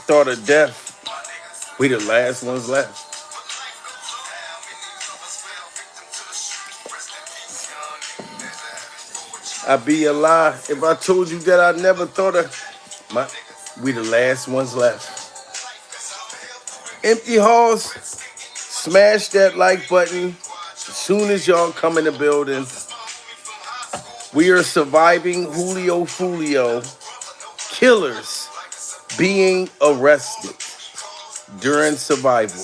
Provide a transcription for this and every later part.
thought of death, we the last ones left. I'd be a lie if I told you that I never thought of my. We the last ones left. Empty halls, smash that like button. As soon as y'all come in the building, we are surviving Julio Foolio. Killers being arrested during survival.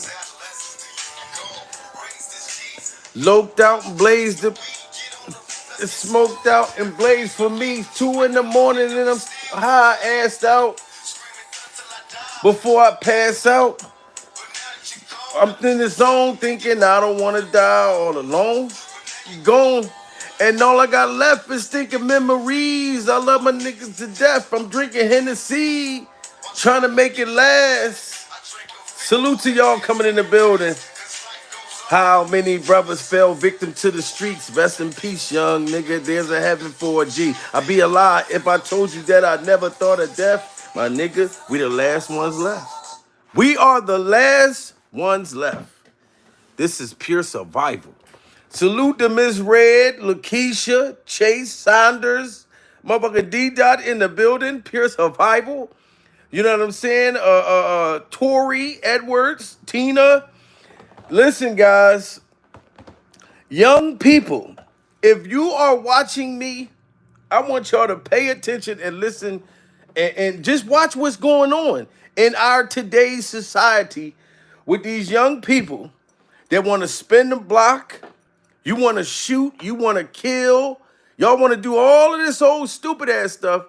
Loped out and blazed, smoked out and blazed for me. 2 in the morning and I'm high assed out. Before I pass out, I'm in the zone thinking I don't want to die all alone. Gone. And all I got left is thinking memories. I love my niggas to death. I'm drinking Hennessy, trying to make it last. Salute to y'all coming in the building. How many brothers fell victim to the streets? Rest in peace, young nigga. There's a heaven for a G. I'd be a lie if I told you that I never thought of death. My nigga, we the last ones left. We are the last ones left. This is pure survival. Salute to Miss Red, Lakeisha, Chase, Saunders, motherfucker D Dot in the building. Pure survival. You know what I'm saying? Tori Edwards, Tina. Listen, guys, young people, if you are watching me, I want y'all to pay attention and listen and just watch what's going on in our today's society with these young people that want to spin the block. You want to shoot, you want to kill, y'all want to do all of this old stupid ass stuff.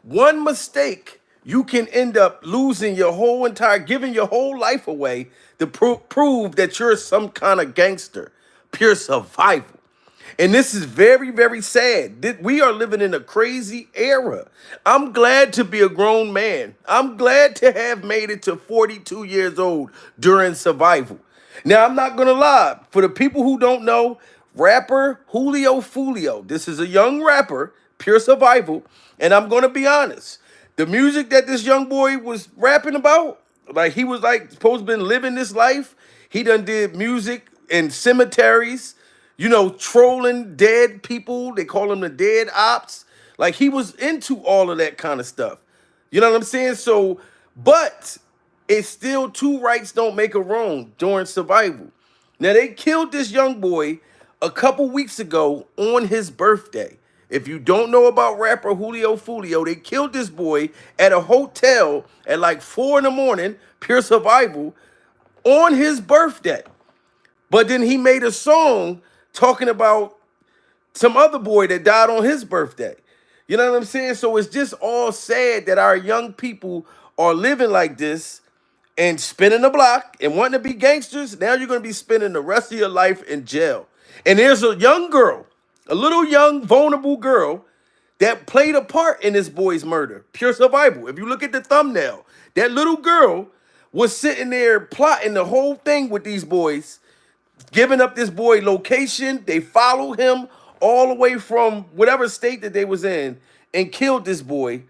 One mistake, you can end up losing your whole entire, giving your whole life away to prove that you're some kind of gangster. Pure survival. And this is very, very sad. We are living in a crazy era. I'm glad to be a grown man. I'm glad to have made it to 42 years old during survival. Now, I'm not going to lie. For the people who don't know, rapper Julio Foolio. This is a young rapper, pure survival. And I'm going to be honest. The music that this young boy was rapping about, like he was like supposed to been living this life. He done did music in cemeteries, you know, trolling dead people. They call them the dead ops. Like he was into all of that kind of stuff. You know what I'm saying? So, but it's still two rights don't make a wrong during survival. Now they killed this young boy a couple weeks ago on his birthday. If you don't know about rapper Julio Foolio, they killed this boy at a hotel at like 4 in the morning, pure survival, on his birthday. But then he made a song talking about some other boy that died on his birthday. You know what I'm saying? So it's just all sad that our young people are living like this and spinning the block and wanting to be gangsters. Now you're going to be spending the rest of your life in jail. And there's a young girl, a little young, vulnerable girl that played a part in this boy's murder. Pure survival. If you look at the thumbnail, that little girl was sitting there plotting the whole thing with these boys, giving up this boy location. They followed him all the way from whatever state that they was in and killed this boy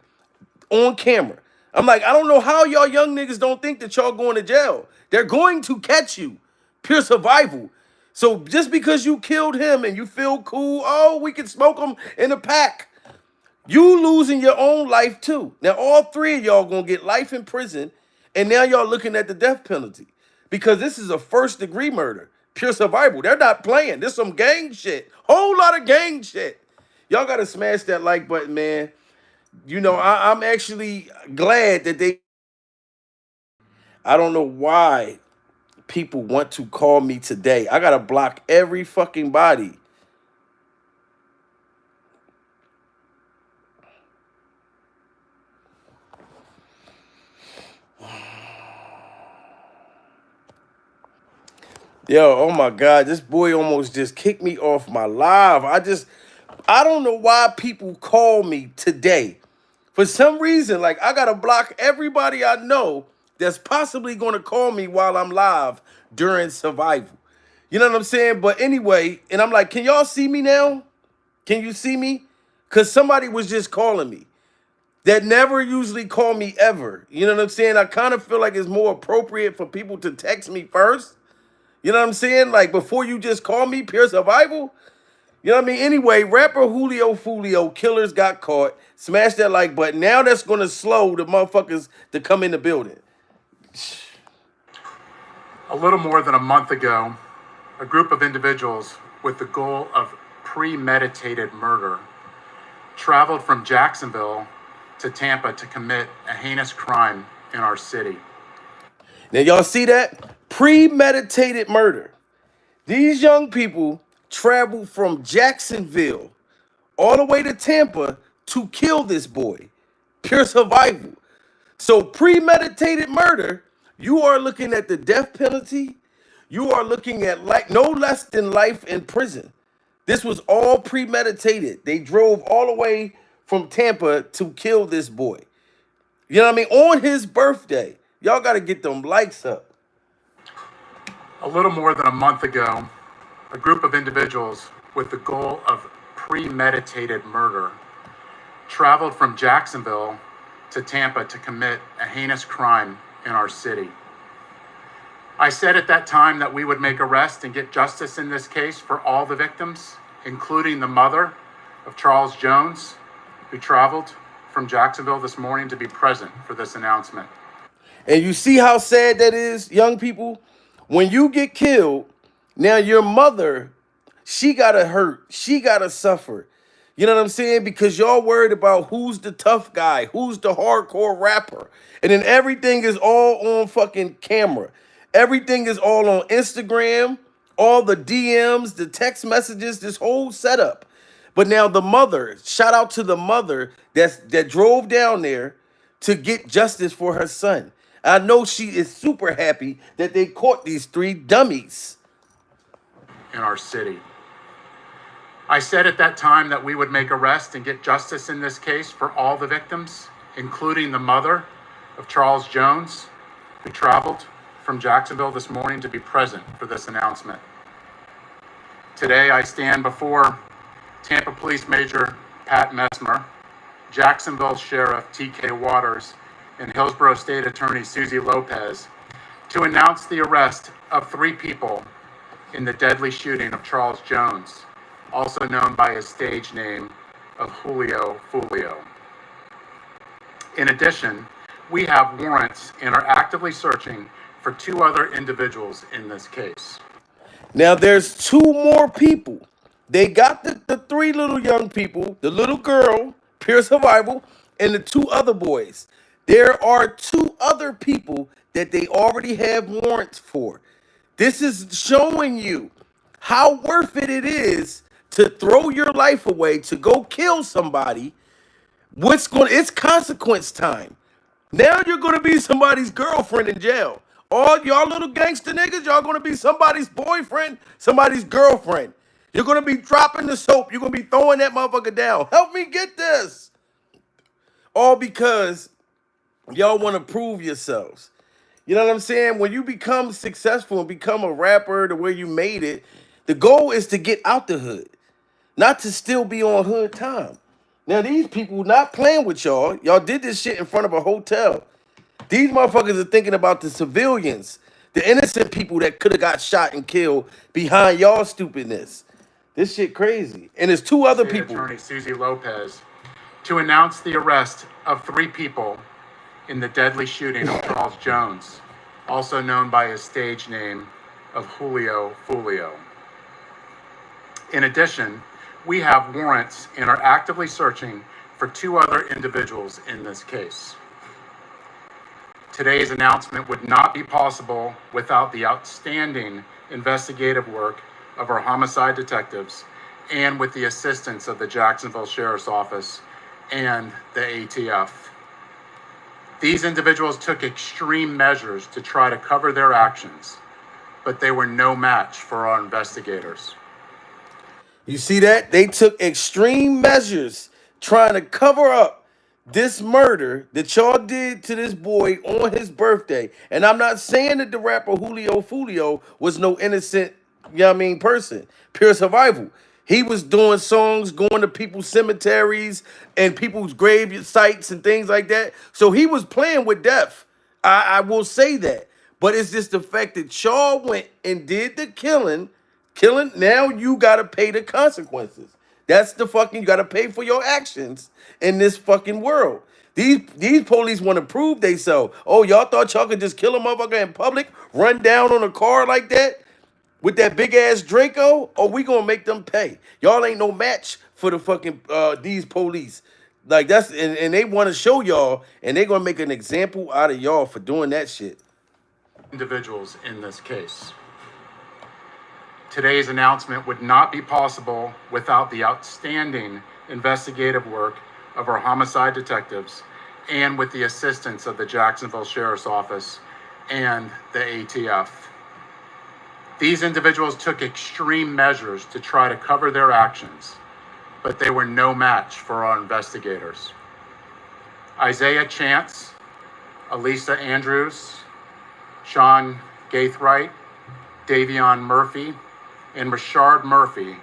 on camera. I'm like, I don't know how y'all young niggas don't think that y'all going to jail. They're going to catch you. Pure survival. So just because you killed him and you feel cool, oh, we can smoke him in a pack. You losing your own life too. Now all three of y'all gonna get life in prison, and now y'all looking at the death penalty because this is a first-degree murder. Pure survival. They're not playing. This some gang shit. Whole lot of gang shit. Y'all gotta smash that like button, man. You know, I'm actually glad that they. I don't know why people want to call me today. I gotta block every fucking body. Yo, oh my God, this boy almost just kicked me off my live. I don't know why people call me today. For some reason, like I gotta block everybody I know that's possibly gonna call me while I'm live during survival. You know what I'm saying? But anyway, and I'm like, can y'all see me now? Can you see me? Because somebody was just calling me. that never usually call me ever. You know what I'm saying? I kind of feel like it's more appropriate for people to text me first. You know what I'm saying? Like before you just call me pure survival. You know what I mean? Anyway, rapper Julio Foolio, killers got caught. Smash that like button. Now that's gonna slow the motherfuckers to come in the building. A little more than a month ago, a group of individuals with the goal of premeditated murder traveled from Jacksonville to Tampa to commit a heinous crime in our city. Now y'all see that? Premeditated murder. These young people traveled from Jacksonville all the way to Tampa to kill this boy. Pure survival. So premeditated murder, you are looking at the death penalty. You are looking at like no less than life in prison. This was all premeditated. They drove all the way from Tampa to kill this boy. You know what I mean? On his birthday. Y'all got to get them likes up. A little more than a month ago, a group of individuals with the goal of premeditated murder traveled from Jacksonville to Tampa to commit a heinous crime in our city. I said at that time that we would make arrests and get justice in this case for all the victims, including the mother of Charles Jones, who traveled from Jacksonville this morning to be present for this announcement. And you see how sad that is, young people? When you get killed, now your mother, she gotta hurt, she gotta suffer. You know what I'm saying? Because y'all worried about who's the tough guy, who's the hardcore rapper. And then everything is all on fucking camera. Everything is all on Instagram, all the DMs, the text messages, this whole setup. But now the mother, shout out to the mother that drove down there to get justice for her son. I know she is super happy that they caught these three dummies in our city. I said at that time that we would make arrests and get justice in this case for all the victims, including the mother of Charles Jones, who traveled from Jacksonville this morning to be present for this announcement. Today, I stand before Tampa Police Major Pat Messmer, Jacksonville Sheriff T.K. Waters, and Hillsborough State Attorney Susie Lopez to announce the arrest of 3 people in the deadly shooting of Charles Jones, also known by his stage name of Julio Foolio. In addition, we have warrants and are actively searching for 2 other individuals in this case. Now there's 2 more people. They got the 3 little young people, the little girl, pure survival, and the 2 other boys. There are 2 other people that they already have warrants for. This is showing you how worth it is to throw your life away to go kill somebody. It's consequence time. Now you're gonna be somebody's girlfriend in jail. All y'all little gangster niggas, y'all gonna be somebody's boyfriend, somebody's girlfriend. You're gonna be dropping the soap. You're gonna be throwing that motherfucker down. Help me get this. All because y'all want to prove yourselves. You know what I'm saying? When you become successful and become a rapper the way you made it, the goal is to get out the hood, not to still be on hood time. Now, these people not playing with y'all. Y'all did this shit in front of a hotel. These motherfuckers are thinking about the civilians, the innocent people that could have got shot and killed behind y'all stupidness. This shit crazy. And there's 2 other State people. Attorney Susie Lopez to announce the arrest of 3 people in the deadly shooting of Charles Jones, also known by his stage name of Julio Foolio. In addition, we have warrants and are actively searching for 2 other individuals in this case. Today's announcement would not be possible without the outstanding investigative work of our homicide detectives and with the assistance of the Jacksonville Sheriff's Office and the ATF. These individuals took extreme measures to try to cover their actions, but they were no match for our investigators. You see that? They took extreme measures trying to cover up this murder that y'all did to this boy on his birthday. And I'm not saying that the rapper Julio Foolio was no innocent, you know what I mean, person. Pure survival. He was doing songs, going to people's cemeteries and people's grave sites and things like that. So he was playing with death. I will say that. But it's just the fact that Shaw went and did the killing. Now you gotta pay the consequences. That's the fucking, you gotta pay for your actions in this fucking world. These police want to prove they so. Oh, y'all thought y'all could just kill a motherfucker in public, run down on a car like that? With that big ass Draco, or we gonna make them pay. Y'all ain't no match for the fucking these police. Like that's and they want to show y'all, and they gonna make an example out of y'all for doing that shit. Individuals in this case. Today's announcement would not be possible without the outstanding investigative work of our homicide detectives and with the assistance of the Jacksonville Sheriff's Office and the ATF. These individuals took extreme measures to try to cover their actions, but they were no match for our investigators. Isaiah Chance, Elisa Andrews, Sean Gaithright, Davion Murphy, and Rashard Murphy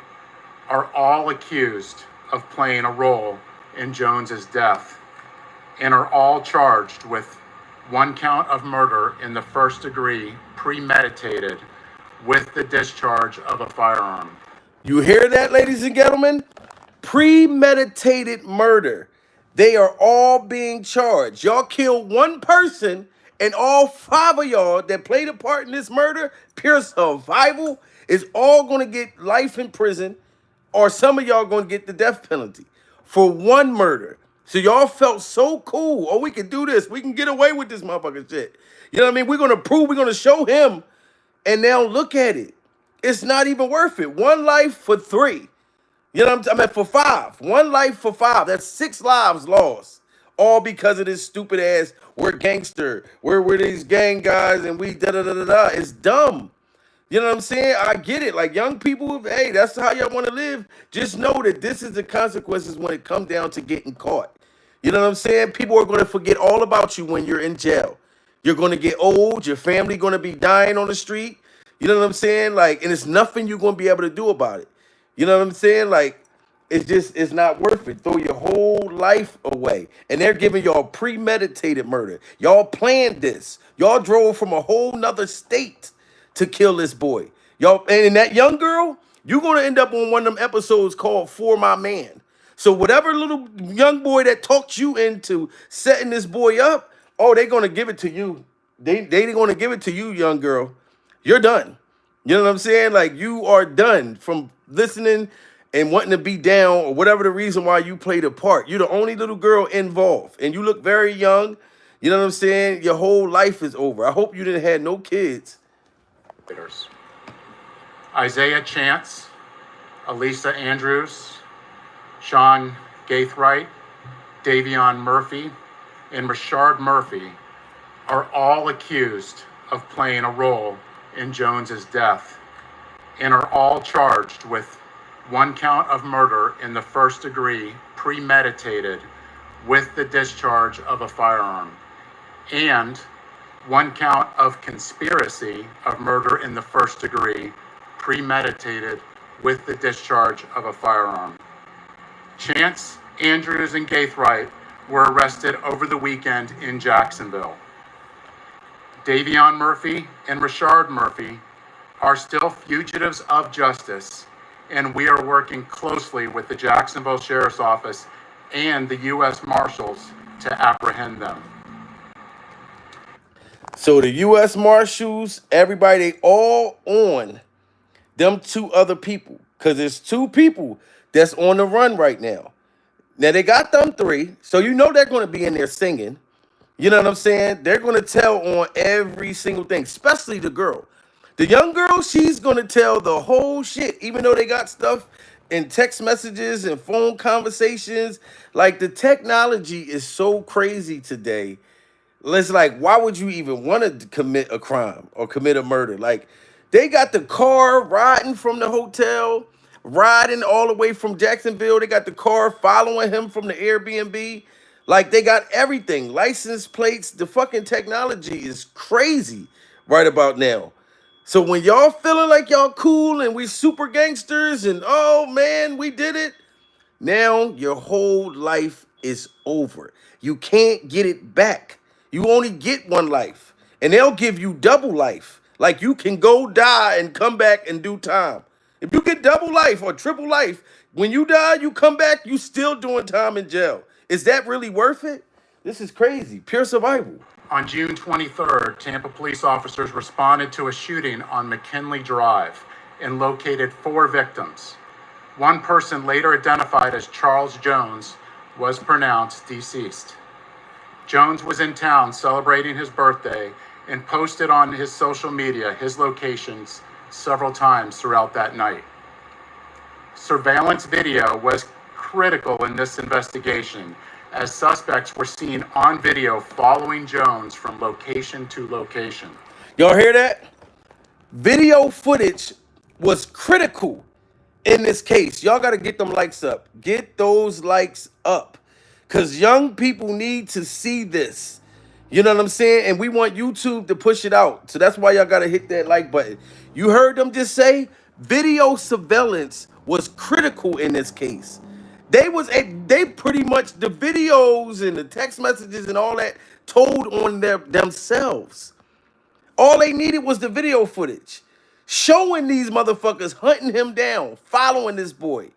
are all accused of playing a role in Jones's death and are all charged with one count of murder in the first degree, premeditated, with the discharge of a firearm. You hear that, ladies and gentlemen? Premeditated murder. They are all being charged. Y'all killed one person, and all five of y'all that played a part in this murder, pure survival, is all gonna get life in prison, or some of y'all gonna get the death penalty for one murder. So y'all felt so cool. Oh, we can do this. We can get away with this motherfucking shit. You know what I mean? We're gonna show him. And now look at it. It's not even worth it. One life for three. You know what I mean? For five. One life for five. That's 6 lives lost. All because of this stupid ass, we're gangster. We're these gang guys and we da da da da da. It's dumb. You know what I'm saying? I get it. Like young people, hey, that's how y'all want to live. Just know that this is the consequences when it comes down to getting caught. You know what I'm saying? People are going to forget all about you when you're in jail. You're going to get old. Your family going to be dying on the street. You know what I'm saying? Like, and it's nothing you're going to be able to do about it. You know what I'm saying? Like, it's not worth it. Throw your whole life away. And they're giving y'all premeditated murder. Y'all planned this. Y'all drove from a whole nother state to kill this boy. Y'all, and that young girl, you're gonna end up on one of them episodes called For My Man. So whatever little young boy that talked you into setting this boy up, oh, they're gonna give it to you. They gonna give it to you, young girl. You're done. You know what I'm saying? Like you are done from listening and wanting to be down or whatever the reason why you played a part. You're the only little girl involved, and you look very young. You know what I'm saying? Your whole life is over. I hope you didn't have no kids. Isaiah Chance, Elisa Andrews, Sean Gaithright, Davion Murphy, and Rashard Murphy are all accused of playing a role in Jones's death and are all charged with one count of murder in the first degree, premeditated, with the discharge of a firearm, and one count of conspiracy of murder in the first degree, premeditated, with the discharge of a firearm. Chance, Andrews, and Gaithright were arrested over the weekend in Jacksonville. Davion Murphy and Rashard Murphy are still fugitives of justice, and we are working closely with the Jacksonville Sheriff's Office and the U.S. Marshals to apprehend them. So the U.S. Marshals, everybody, they all on them 2 other people. Because there's 2 people that's on the run right now. Now, they got them 3. So you know they're going to be in there singing. You know what I'm saying? They're going to tell on every single thing, especially the girl. The young girl, she's going to tell the whole shit, even though they got stuff in text messages and phone conversations. Like, the technology is so crazy today. It's like, why would you even want to commit a crime or commit a murder? Like, they got the car riding from the hotel, riding all the way from Jacksonville. They got the car following him from the Airbnb. Like, they got everything. License plates. The fucking technology is crazy right about now. So when y'all feeling like y'all cool and we super gangsters and oh man, we did it, now your whole life is over. You can't get it back. You only get one life. And they'll give you double life. Like you can go die and come back and do time. If you get double life or triple life, when you die, you come back, you still doing time in jail. Is that really worth it? This is crazy. Pure survival. On June 23rd, Tampa police officers responded to a shooting on McKinley Drive and located 4 victims. One person, later identified as Charles Jones, was pronounced deceased. Jones was in town celebrating his birthday and posted on his social media his locations several times throughout that night. Surveillance video was critical in this investigation, as suspects were seen on video following Jones from location to location. Y'all hear that? Video footage was critical in this case. Y'all got to get them likes up. Get those likes up. Because young people need to see this. You know what I'm saying? And we want YouTube to push it out. So that's why y'all got to hit that like button. You heard them just say video surveillance was critical in this case. They pretty much, the videos and the text messages and all that told on themselves. All they needed was the video footage showing these motherfuckers hunting him down, following this boy.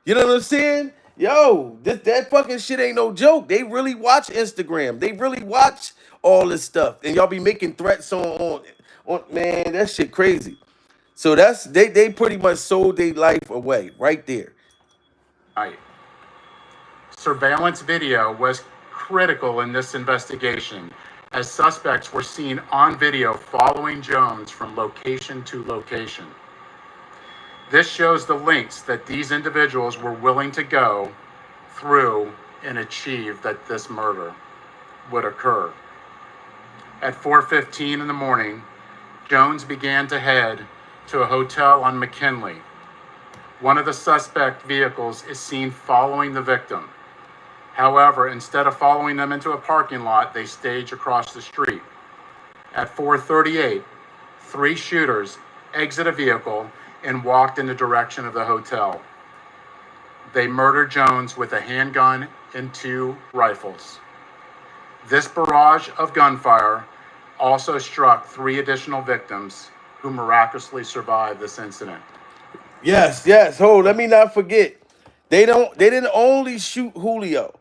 You know what I'm saying? Yo, that fucking shit ain't no joke. They really watch Instagram. They really watch all this stuff. And y'all be making threats on man, that shit crazy. So that's they pretty much sold their life away right there. Night. Surveillance video was critical in this investigation, as suspects were seen on video following Jones from location to location. This shows the lengths that these individuals were willing to go through and achieve that this murder would occur. At 4:15 in the morning, Jones began to head to a hotel on McKinley. One of the suspect vehicles is seen following the victim. However, instead of following them into a parking lot, they stage across the street. At 4:38, 3 shooters exit a vehicle and walked in the direction of the hotel. They murdered Jones with a handgun and 2 rifles. This barrage of gunfire also struck 3 additional victims who miraculously survived this incident. Yes. Hold, let me not forget. They didn't only shoot Julio.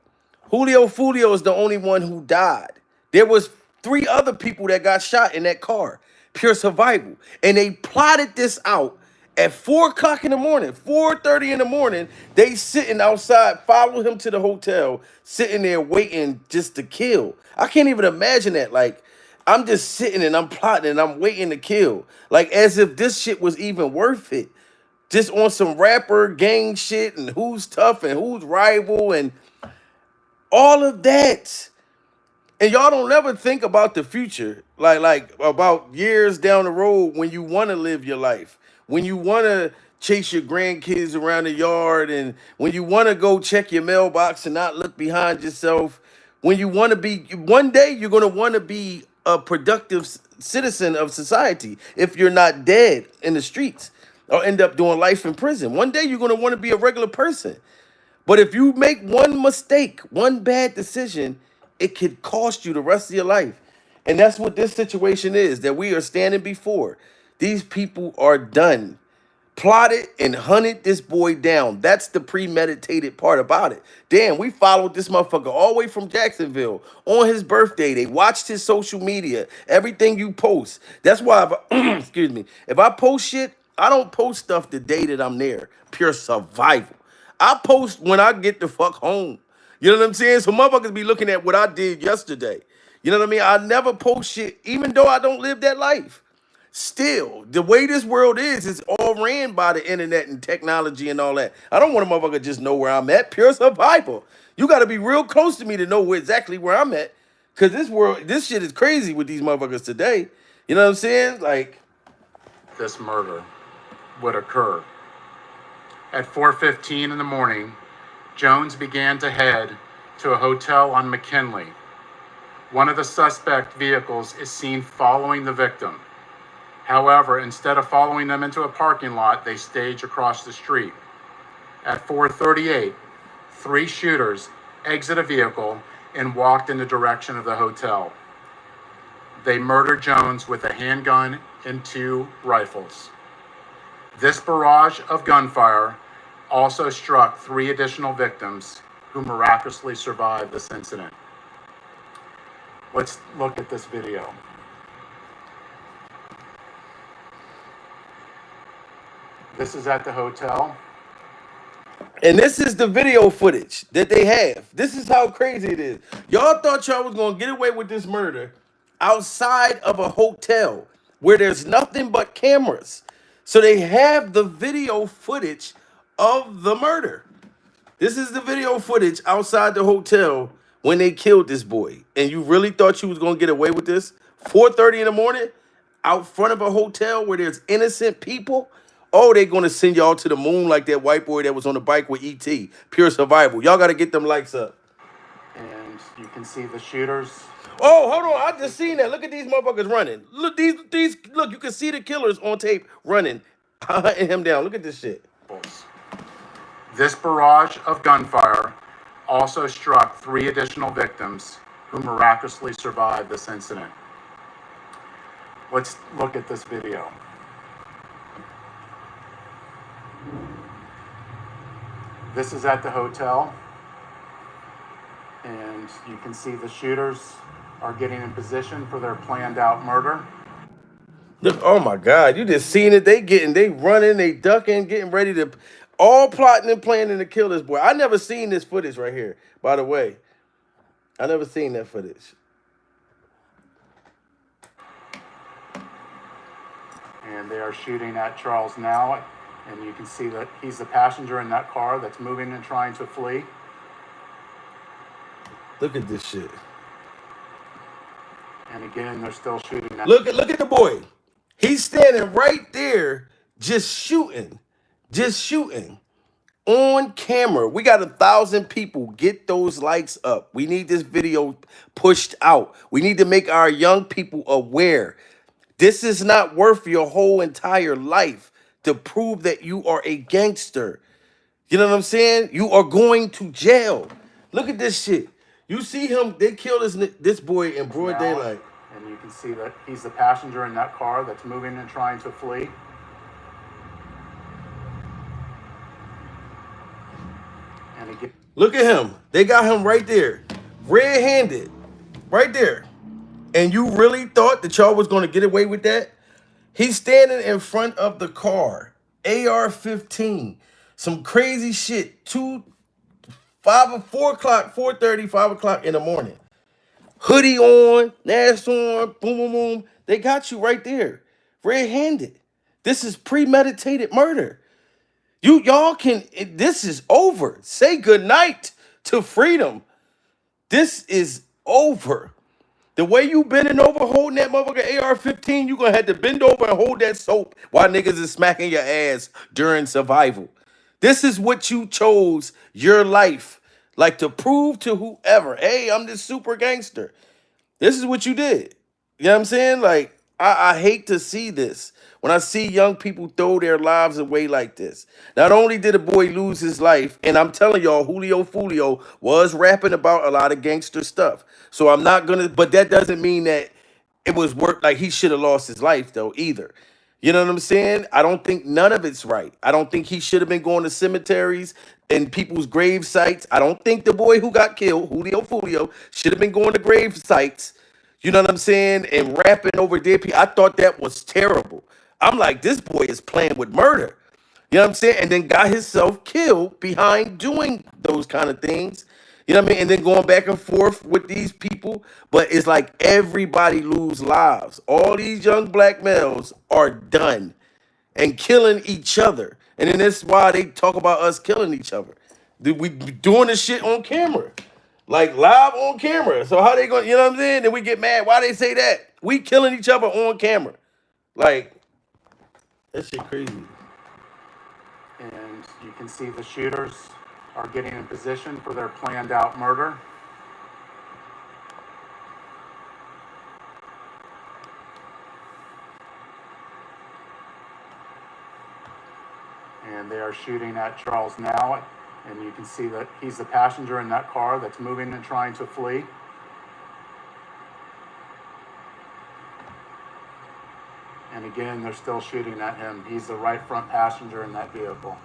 Foolio is the only one who died. There was 3 other people that got shot in that car. Pure survival. And they plotted this out at 4 o'clock in the morning, 4:30 in the morning. They sitting outside, follow him to the hotel, sitting there waiting just to kill. I can't even imagine that. Like, I'm just sitting and I'm plotting and I'm waiting to kill. Like, as if this shit was even worth it. Just on some rapper gang shit and who's tough and who's rival and all of that. And y'all don't ever think about the future, like about years down the road when you want to live your life, when you want to chase your grandkids around the yard, and when you want to go check your mailbox and not look behind yourself, when you want to be, one day you're going to want to be a productive citizen of society if you're not dead in the streets or end up doing life in prison. One day you're going to want to be a regular person. But if you make one mistake, one bad decision, it could cost you the rest of your life. And that's what this situation is that we are standing before. These people are done. Plotted and hunted this boy down. That's the premeditated part about it. Damn, we followed this motherfucker all the way from Jacksonville on his birthday. They watched his social media, everything you post. That's why, excuse me, if I post shit, I don't post stuff the day that I'm there. Pure survival. I post when I get the fuck home. You know what I'm saying? So motherfuckers be looking at what I did yesterday. You know what I mean? I never post shit, even though I don't live that life. Still, the way this world is, it's all ran by the internet and technology and all that. I don't want a motherfucker to just know where I'm at. Pure survival. You got to be real close to me to know exactly where I'm at. Because this shit is crazy with these motherfuckers today. You know what I'm saying? Like, This murder would occur. At 4:15 in the morning, Jones began to head to a hotel on McKinley. One of the suspect vehicles is seen following the victim. However, instead of following them into a parking lot, they stage across the street. At 4:38, 3 shooters exit a vehicle and walked in the direction of the hotel. They murdered Jones with a handgun and 2 rifles. This barrage of gunfire also struck 3 additional victims who miraculously survived this incident. Let's look at this video. This is at the hotel. And this is the video footage that they have. This is how crazy it is. Y'all thought y'all was going to get away with this murder outside of a hotel where there's nothing but cameras. So they have the video footage of the murder. This is the video footage outside the hotel when they killed this boy. And you really thought you was going to get away with this? 4:30 in the morning out front of a hotel where there's innocent people? Oh, they're going to send y'all to the moon like that white boy that was on the bike with E.T. Pure survival. Y'all got to get them lights up. And you can see the shooters. Oh, hold on. I just seen that. Look at these motherfuckers running. Look, look, you can see the killers on tape running, hunting him down. Look at this shit. This barrage of gunfire also struck 3 additional victims who miraculously survived this incident. Let's look at this video. This is at the hotel, and you can see the shooters are getting in position for their planned out murder. Look, oh my God, you just seen it. They running, they ducking, getting ready to, all plotting and planning to kill this boy. I never seen this footage right here, by the way. I never seen that footage. And they are shooting at Charles now, and you can see that he's the passenger in that car that's moving and trying to flee. Look at this shit. And again, they're still shooting at. Look at the boy. He's standing right there, just shooting on camera. We got 1,000 people. Get those likes up. We need this video pushed out. We need to make our young people aware. This is not worth your whole entire life to prove that you are a gangster. You know what I'm saying? You are going to jail. Look at this shit. You see him, they killed this boy in broad daylight. And you can see that he's the passenger in that car that's moving and trying to flee. And again, look at him. They got him right there. Red-handed. Right there. And you really thought that y'all was going to get away with that? He's standing in front of the car. AR-15. Some crazy shit. 4 o'clock, 4:30, 5 o'clock in the morning. Hoodie on, mask on, boom, boom, boom. They got you right there. Red-handed. This is premeditated murder. Y'all can, this is over. Say goodnight to freedom. This is over. The way you bending over holding that motherfucker AR-15, you gonna have to bend over and hold that soap while niggas is smacking your ass during survival. This is what you chose your life, like to prove to whoever, hey, I'm this super gangster. This is what you did. You know what I'm saying? Like, I hate to see this. When I see young people throw their lives away like this. Not only did a boy lose his life, and I'm telling y'all, Julio Foolio was rapping about a lot of gangster stuff. So I'm not gonna, but that doesn't mean that it was work like he should have lost his life though either. You know what I'm saying? I don't think none of it's right. I don't think he should have been going to cemeteries and people's grave sites. I don't think the boy who got killed, Julio Foolio, should have been going to grave sites. You know what I'm saying? And rapping over dead people. I thought that was terrible. I'm like, this boy is playing with murder. You know what I'm saying? And then got himself killed behind doing those kind of things. You know what I mean? And then going back and forth with these people. But it's like everybody lose lives. All these young black males are done and killing each other. And then that's why they talk about us killing each other. We doing this shit on camera. Like live on camera. So how they going, you know what I'm saying? Then we get mad. Why they say that? We killing each other on camera. Like, that shit crazy. and you can see the shooters are getting in position for their planned out murder. And they are shooting at Charles now. And you can see that he's the passenger in that car that's moving and trying to flee. And again, they're still shooting at him. He's the right front passenger in that vehicle.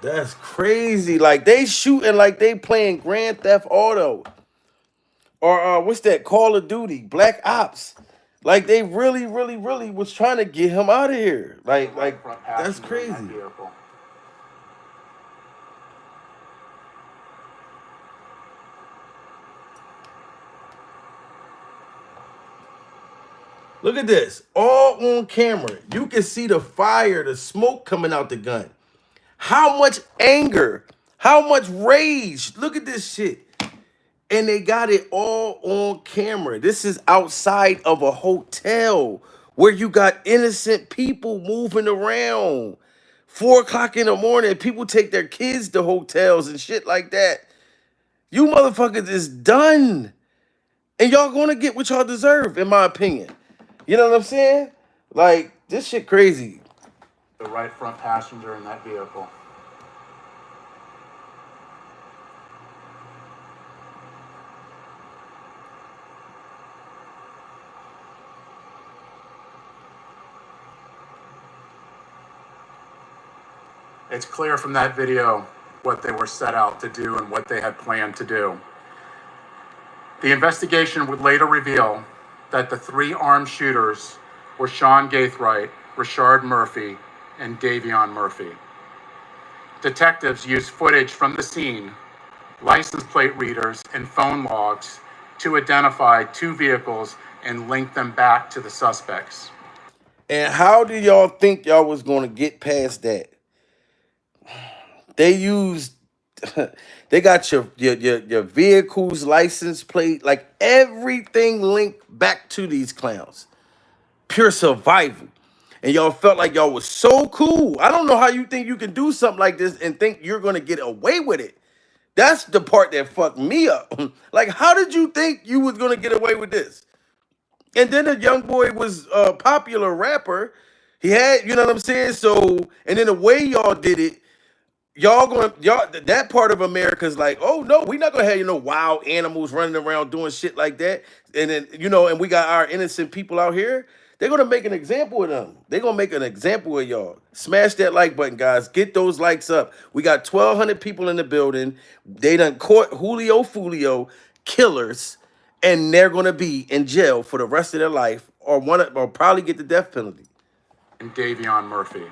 That's crazy. Like they shooting like they playing Grand Theft Auto. Or what's that? Call of Duty, Black Ops. Like they really, really, really was trying to get him out of here. Like that's crazy. Look at this. All on camera. You can see the fire, the smoke coming out the gun. How much anger, how much rage. Look at this shit. And they got it all on camera. This is outside of a hotel where you got innocent people moving around. 4 o'clock in the morning, people take their kids to hotels and shit like that. You motherfuckers is done. And y'all gonna get what y'all deserve, in my opinion. You know what I'm saying? Like, this shit crazy. The right front passenger in that vehicle. It's clear from that video what they were set out to do and what they had planned to do. The investigation would later reveal that the 3 armed shooters were Sean Gaithright, Rashard Murphy, and Davion Murphy. Detectives used footage from the scene, license plate readers, and phone logs to identify 2 vehicles and link them back to the suspects. And how do y'all think y'all was going to get past that? They used, they got your vehicle's license plate, like everything linked back to these clowns. Pure survival. And y'all felt like y'all was so cool. I don't know how you think you can do something like this and think you're going to get away with it. That's the part that fucked me up. Like, how did you think you was going to get away with this? And then the young boy was a popular rapper. He had, you know what I'm saying? So, and then the way y'all did it, y'all that part of America's like, oh no, we're not gonna have wild animals running around doing shit like that. And then and we got our innocent people out here. They're gonna make an example of them. They're gonna make an example of y'all. Smash that like button, guys. Get those likes up. We got 1,200 people in the building. They done caught Julio Foolio killers, and they're gonna be in jail for the rest of their life, or probably get the death penalty. And Davion Murphy.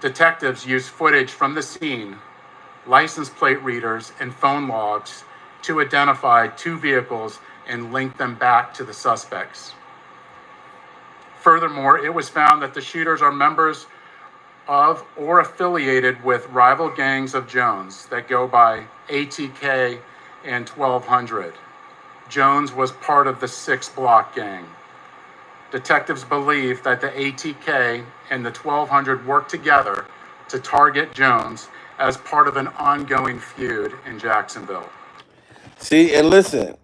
Detectives used footage from the scene, license plate readers, and phone logs to identify 2 vehicles and link them back to the suspects. Furthermore, it was found that the shooters are members of or affiliated with rival gangs of Jones that go by ATK and 1200. Jones was part of the 6 Block gang. Detectives believe that the ATK and the 1200 worked together to target Jones as part of an ongoing feud in Jacksonville. See, and listen,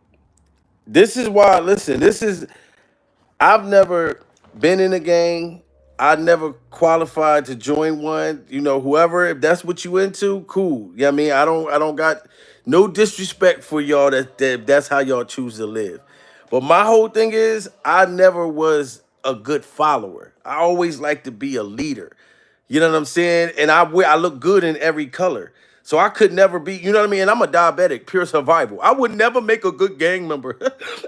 I've never been in a gang. I never qualified to join one. Whoever, if that's what you into, cool. Yeah, I mean, I don't got no disrespect for y'all that's how y'all choose to live. But my whole thing is, I never was a good follower. I always like to be a leader. You know what I'm saying? And I look good in every color. So I could never be, you know what I mean? And I'm a diabetic, pure survival. I would never make a good gang member.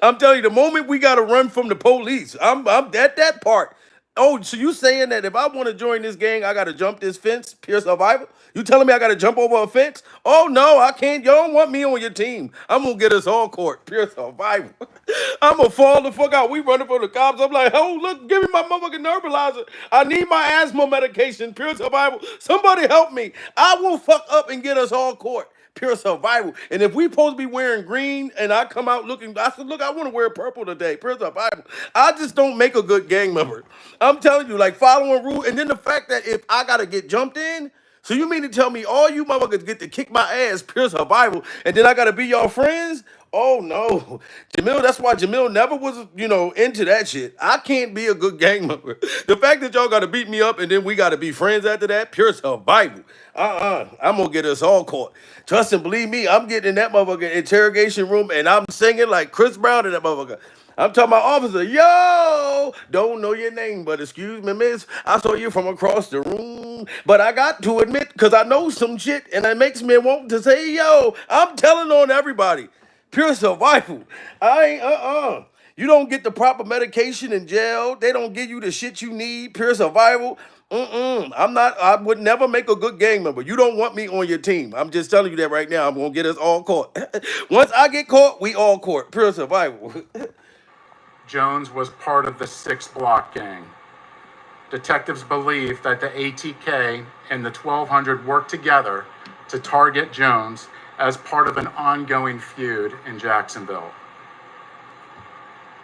I'm telling you, the moment we got to run from the police, I'm at that part. Oh, so you saying that if I want to join this gang, I got to jump this fence, pure survival? You telling me I got to jump over a fence? Oh, no, I can't. Y'all don't want me on your team. I'm going to get us all caught, pure survival. I'm going to fall the fuck out. We running from the cops. I'm like, oh, look, give me my motherfucking nebulizer. I need my asthma medication, pure survival. Somebody help me. I will fuck up and get us all caught. Pure survival. And if we supposed to be wearing green and I come out looking, I said, look, I want to wear purple today. Pure survival. I just don't make a good gang member. I'm telling you, like following rules. And then the fact that if I got to get jumped in, So you mean to tell me all you motherfuckers get to kick my ass, pure survival, and then I gotta be your friends? Oh no, Jamil. That's why Jamil never was, into that shit. I can't be a good gang member. The fact that y'all gotta beat me up and then we gotta be friends after that, pure survival. I'm gonna get us all caught. Trust and believe me, I'm getting in that motherfucker interrogation room and I'm singing like Chris Brown in that motherfucker. I'm talking about officer, yo, don't know your name, but excuse me, miss. I saw you from across the room. But I got to admit, because I know some shit, and it makes me want to say, yo, I'm telling on everybody. Pure survival. I ain't, You don't get the proper medication in jail. They don't give you the shit you need. Pure survival. I would never make a good gang member. You don't want me on your team. I'm just telling you that right now. I'm going to get us all caught. Once I get caught, we all caught. Pure survival. Jones was part of the 6 Block gang. Detectives believe that the ATK and the 1200 worked together to target Jones as part of an ongoing feud in Jacksonville.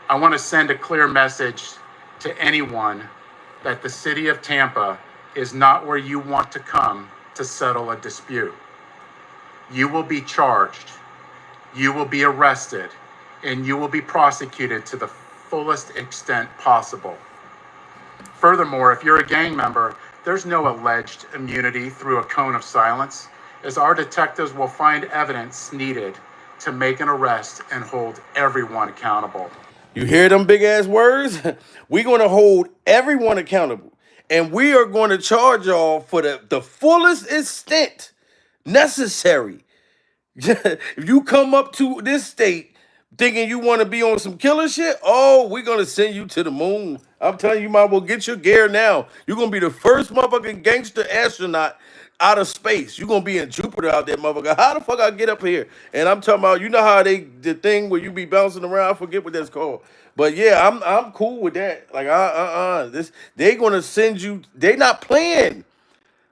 I want to send a clear message to anyone that the city of Tampa is not where you want to come to settle a dispute. You will be charged, you will be arrested, and you will be prosecuted to the fullest extent possible. Furthermore, if you're a gang member, there's no alleged immunity through a cone of silence, as our detectives will find evidence needed to make an arrest and hold everyone accountable. You hear them big ass words? We're going to hold everyone accountable. And we are going to charge y'all for the fullest extent necessary. If you come up to this state thinking you want to be on some killer shit, oh, we're going to send you to the moon. I'm telling you, might well get your gear now. You're going to be the first motherfucking gangster astronaut out of space. You're going to be in Jupiter out there, motherfucker. How the fuck I get up here? And I'm talking about, you know how the thing where you be bouncing around, I forget what that's called. But yeah, I'm cool with that. Like, they going to send you, they not playing.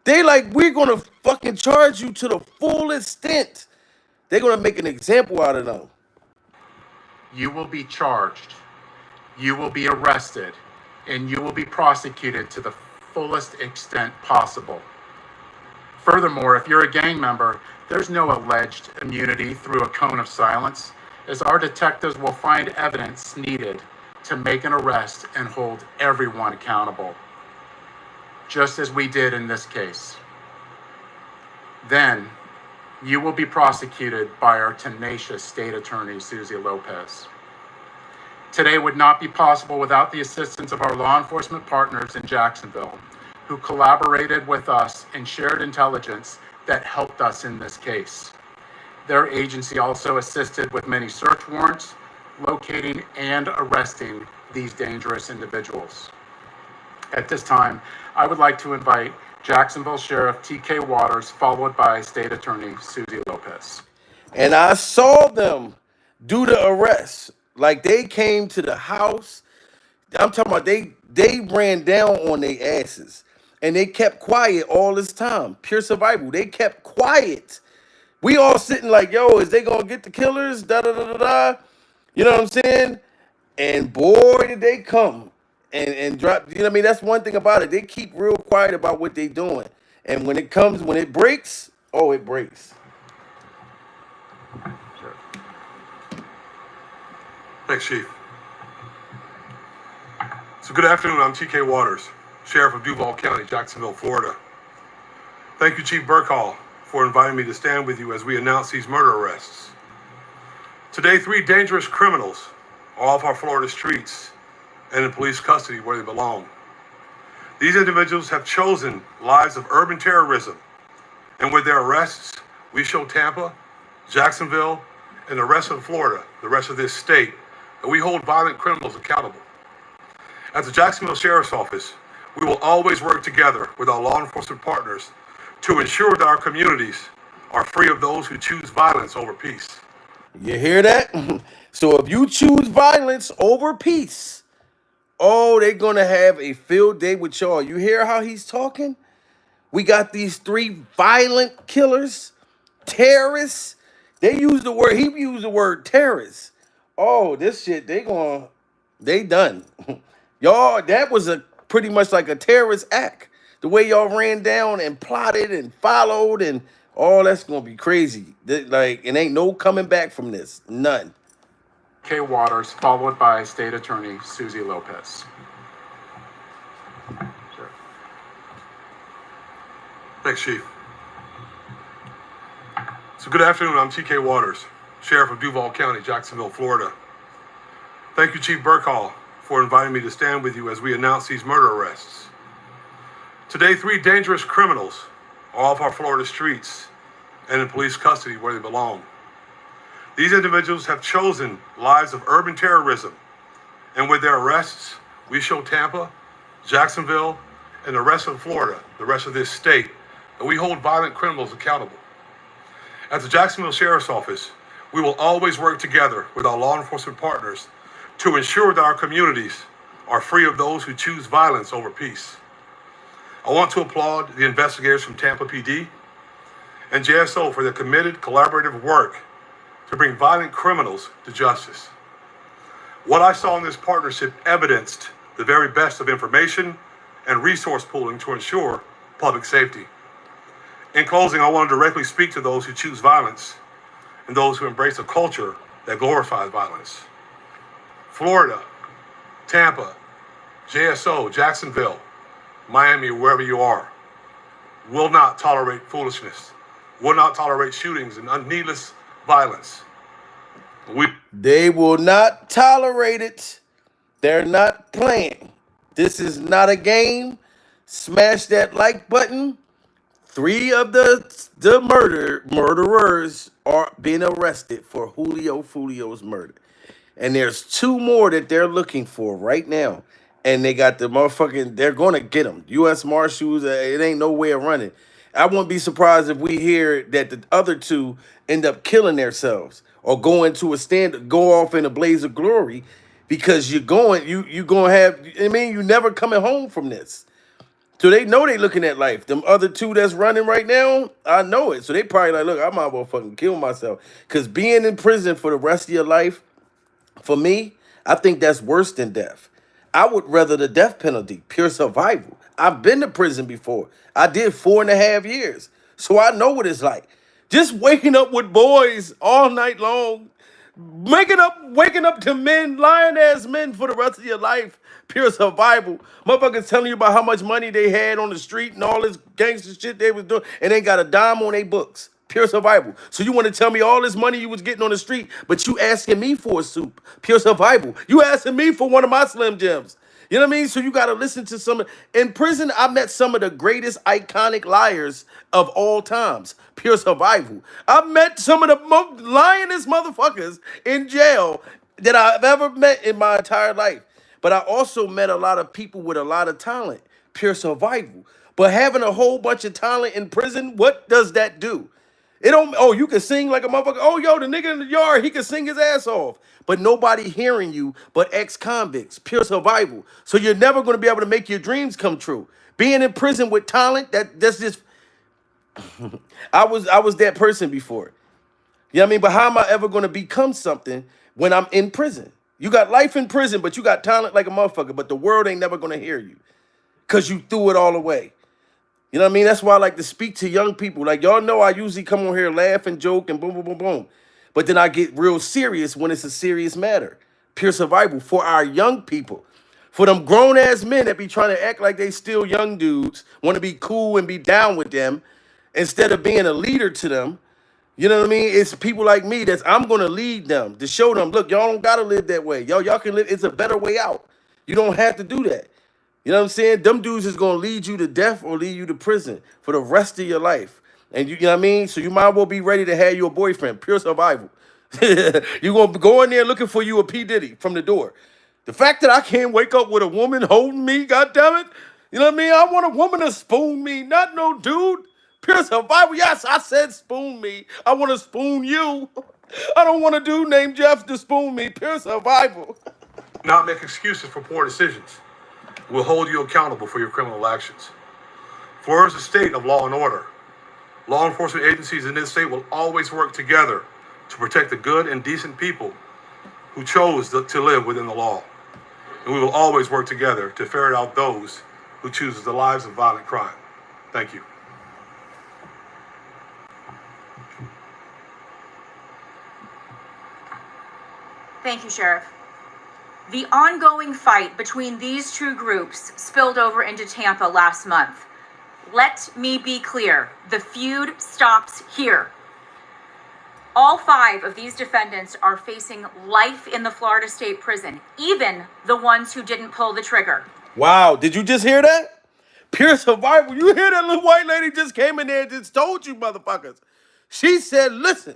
They like, we're going to fucking charge you to the full extent. They're going to make an example out of them. You will be charged, you will be arrested, and you will be prosecuted to the fullest extent possible. Furthermore, if you're a gang member, there's no alleged immunity through a cone of silence, as our detectives will find evidence needed to make an arrest and hold everyone accountable, just as we did in this case. Then, you will be prosecuted by our tenacious state attorney, Susie Lopez. Today would not be possible without the assistance of our law enforcement partners in Jacksonville, who collaborated with us and shared intelligence that helped us in this case. Their agency also assisted with many search warrants, locating and arresting these dangerous individuals. At this time, I would like to invite Jacksonville Sheriff T.K. Waters, followed by State Attorney Susie Lopez. And I saw them do the arrest. Like, they came to the house. I'm talking about they ran down on their asses. And they kept quiet all this time. Pure survival. They kept quiet. We all sitting like, yo, is they gonna get the killers? Da da da da da. You know what I'm saying? And boy, did they come and drop. You know what I mean? That's one thing about it. They keep real quiet about what they doing. And when it breaks, oh, it breaks. Thanks, Chief. So good afternoon, I'm T.K. Waters, Sheriff of Duval County, Jacksonville, Florida. Thank you, Chief Burkhall, for inviting me to stand with you as we announce these murder arrests. Today, 3 dangerous criminals are off our Florida streets and in police custody where they belong. These individuals have chosen lives of urban terrorism, and with their arrests, we show Tampa, Jacksonville, and the rest of Florida, the rest of this state, that we hold violent criminals accountable. At the Jacksonville Sheriff's Office, we will always work together with our law enforcement partners to ensure that our communities are free of those who choose violence over peace. You hear that? So if you choose violence over peace, oh, they're going to have a field day with y'all. You hear how he's talking? We got these 3 violent killers, terrorists. He used the word terrorists. Oh, this shit, they done. Y'all, that was pretty much like a terrorist act. The way y'all ran down and plotted and followed and all that's gonna be crazy. Like, it ain't no coming back from this. None. K. Waters, followed by State Attorney Susie Lopez. Sure. Thanks, Chief. So good afternoon, I'm TK Waters, Sheriff of Duval County, Jacksonville, Florida. Thank you, Chief Burkhall, for inviting me to stand with you as we announce these murder arrests. Today, 3 dangerous criminals are off our Florida streets and in police custody where they belong. These individuals have chosen lives of urban terrorism, and with their arrests, we show Tampa, Jacksonville, and the rest of Florida, the rest of this state, that we hold violent criminals accountable. At the Jacksonville Sheriff's Office, we will always work together with our law enforcement partners to ensure that our communities are free of those who choose violence over peace. I want to applaud the investigators from Tampa PD and JSO for their committed collaborative work to bring violent criminals to justice. What I saw in this partnership evidenced the very best of information and resource pooling to ensure public safety. In closing, I want to directly speak to those who choose violence and those who embrace a culture that glorifies violence. Florida, Tampa, JSO, Jacksonville, Miami, wherever you are, will not tolerate foolishness, will not tolerate shootings and needless violence. They will not tolerate it. They're not playing. This is not a game. Smash that like button. 3 of the murderers are being arrested for Julio's murder. And there's 2 more that they're looking for right now. And they got the motherfucking, they're going to get them. U.S. Marshals, it ain't no way of running. I wouldn't be surprised if we hear that the other 2 end up killing themselves or go off in a blaze of glory, because you going to have, I mean, you never coming home from this. So they know they looking at life. Them other 2 that's running right now, I know it. So they probably like, look, I might as well fucking kill myself. Because being in prison for the rest of your life, for me, I think that's worse than death. I would rather the death penalty, pure survival. I've been to prison before. I did 4.5 years. So I know what it's like. Just waking up with boys all night long, waking up to men, lying ass men for the rest of your life. Pure survival. Motherfuckers telling you about how much money they had on the street and all this gangster shit they was doing, and they got a dime on their books. Pure survival. So you want to tell me all this money you was getting on the street, but you asking me for a soup? Pure survival. You asking me for one of my Slim Jims. You know what I mean? So you got to listen to some. In prison, I met some of the greatest iconic liars of all times. Pure survival. I met some of the most lionest motherfuckers in jail that I've ever met in my entire life. But I also met a lot of people with a lot of talent. Pure survival. But having a whole bunch of talent in prison, what does that do? It don't, oh, you can sing like a motherfucker. Oh, yo, the nigga in the yard, he can sing his ass off. But nobody hearing you but ex-convicts. Pure survival. So you're never going to be able to make your dreams come true. Being in prison with talent, that's just I was that person before. You know what I mean? But how am I ever going to become something when I'm in prison? You got life in prison, but you got talent like a motherfucker, but the world ain't never going to hear you because you threw it all away. You know what I mean? That's why I like to speak to young people. Like, y'all know I usually come on here, laugh and joke and boom, boom, boom, boom. But then I get real serious when it's a serious matter. Pure survival for our young people. For them grown-ass men that be trying to act like they still young dudes, want to be cool and be down with them, instead of being a leader to them. You know what I mean? It's people like me I'm going to lead them, to show them, look, y'all don't got to live that way. Y'all can live, it's a better way out. You don't have to do that. You know what I'm saying? Them dudes is going to lead you to death or lead you to prison for the rest of your life. And you know what I mean? So you might as well be ready to have your boyfriend. Pure survival. You're going to go in there looking for you a P. Diddy from the door. The fact that I can't wake up with a woman holding me, goddammit. You know what I mean? I want a woman to spoon me, not no dude. Pure survival. Yes, I said spoon me. I want to spoon you. I don't want a dude named Jeff to spoon me. Pure survival. Not make excuses for poor decisions. We'll hold you accountable for your criminal actions. Florida is a state of law and order. Law enforcement agencies in this state will always work together to protect the good and decent people who chose to live within the law. And we will always work together to ferret out those who chooses the lives of violent crime. Thank you. Thank you, Sheriff. The ongoing fight between these two groups spilled over into Tampa last month. Let me be clear, the feud stops here. All 5 of these defendants are facing life in the Florida State Prison, even the ones who didn't pull the trigger. Wow, did you just hear that? Pure survival. You hear that little white lady just came in there and just told you motherfuckers. She said, listen,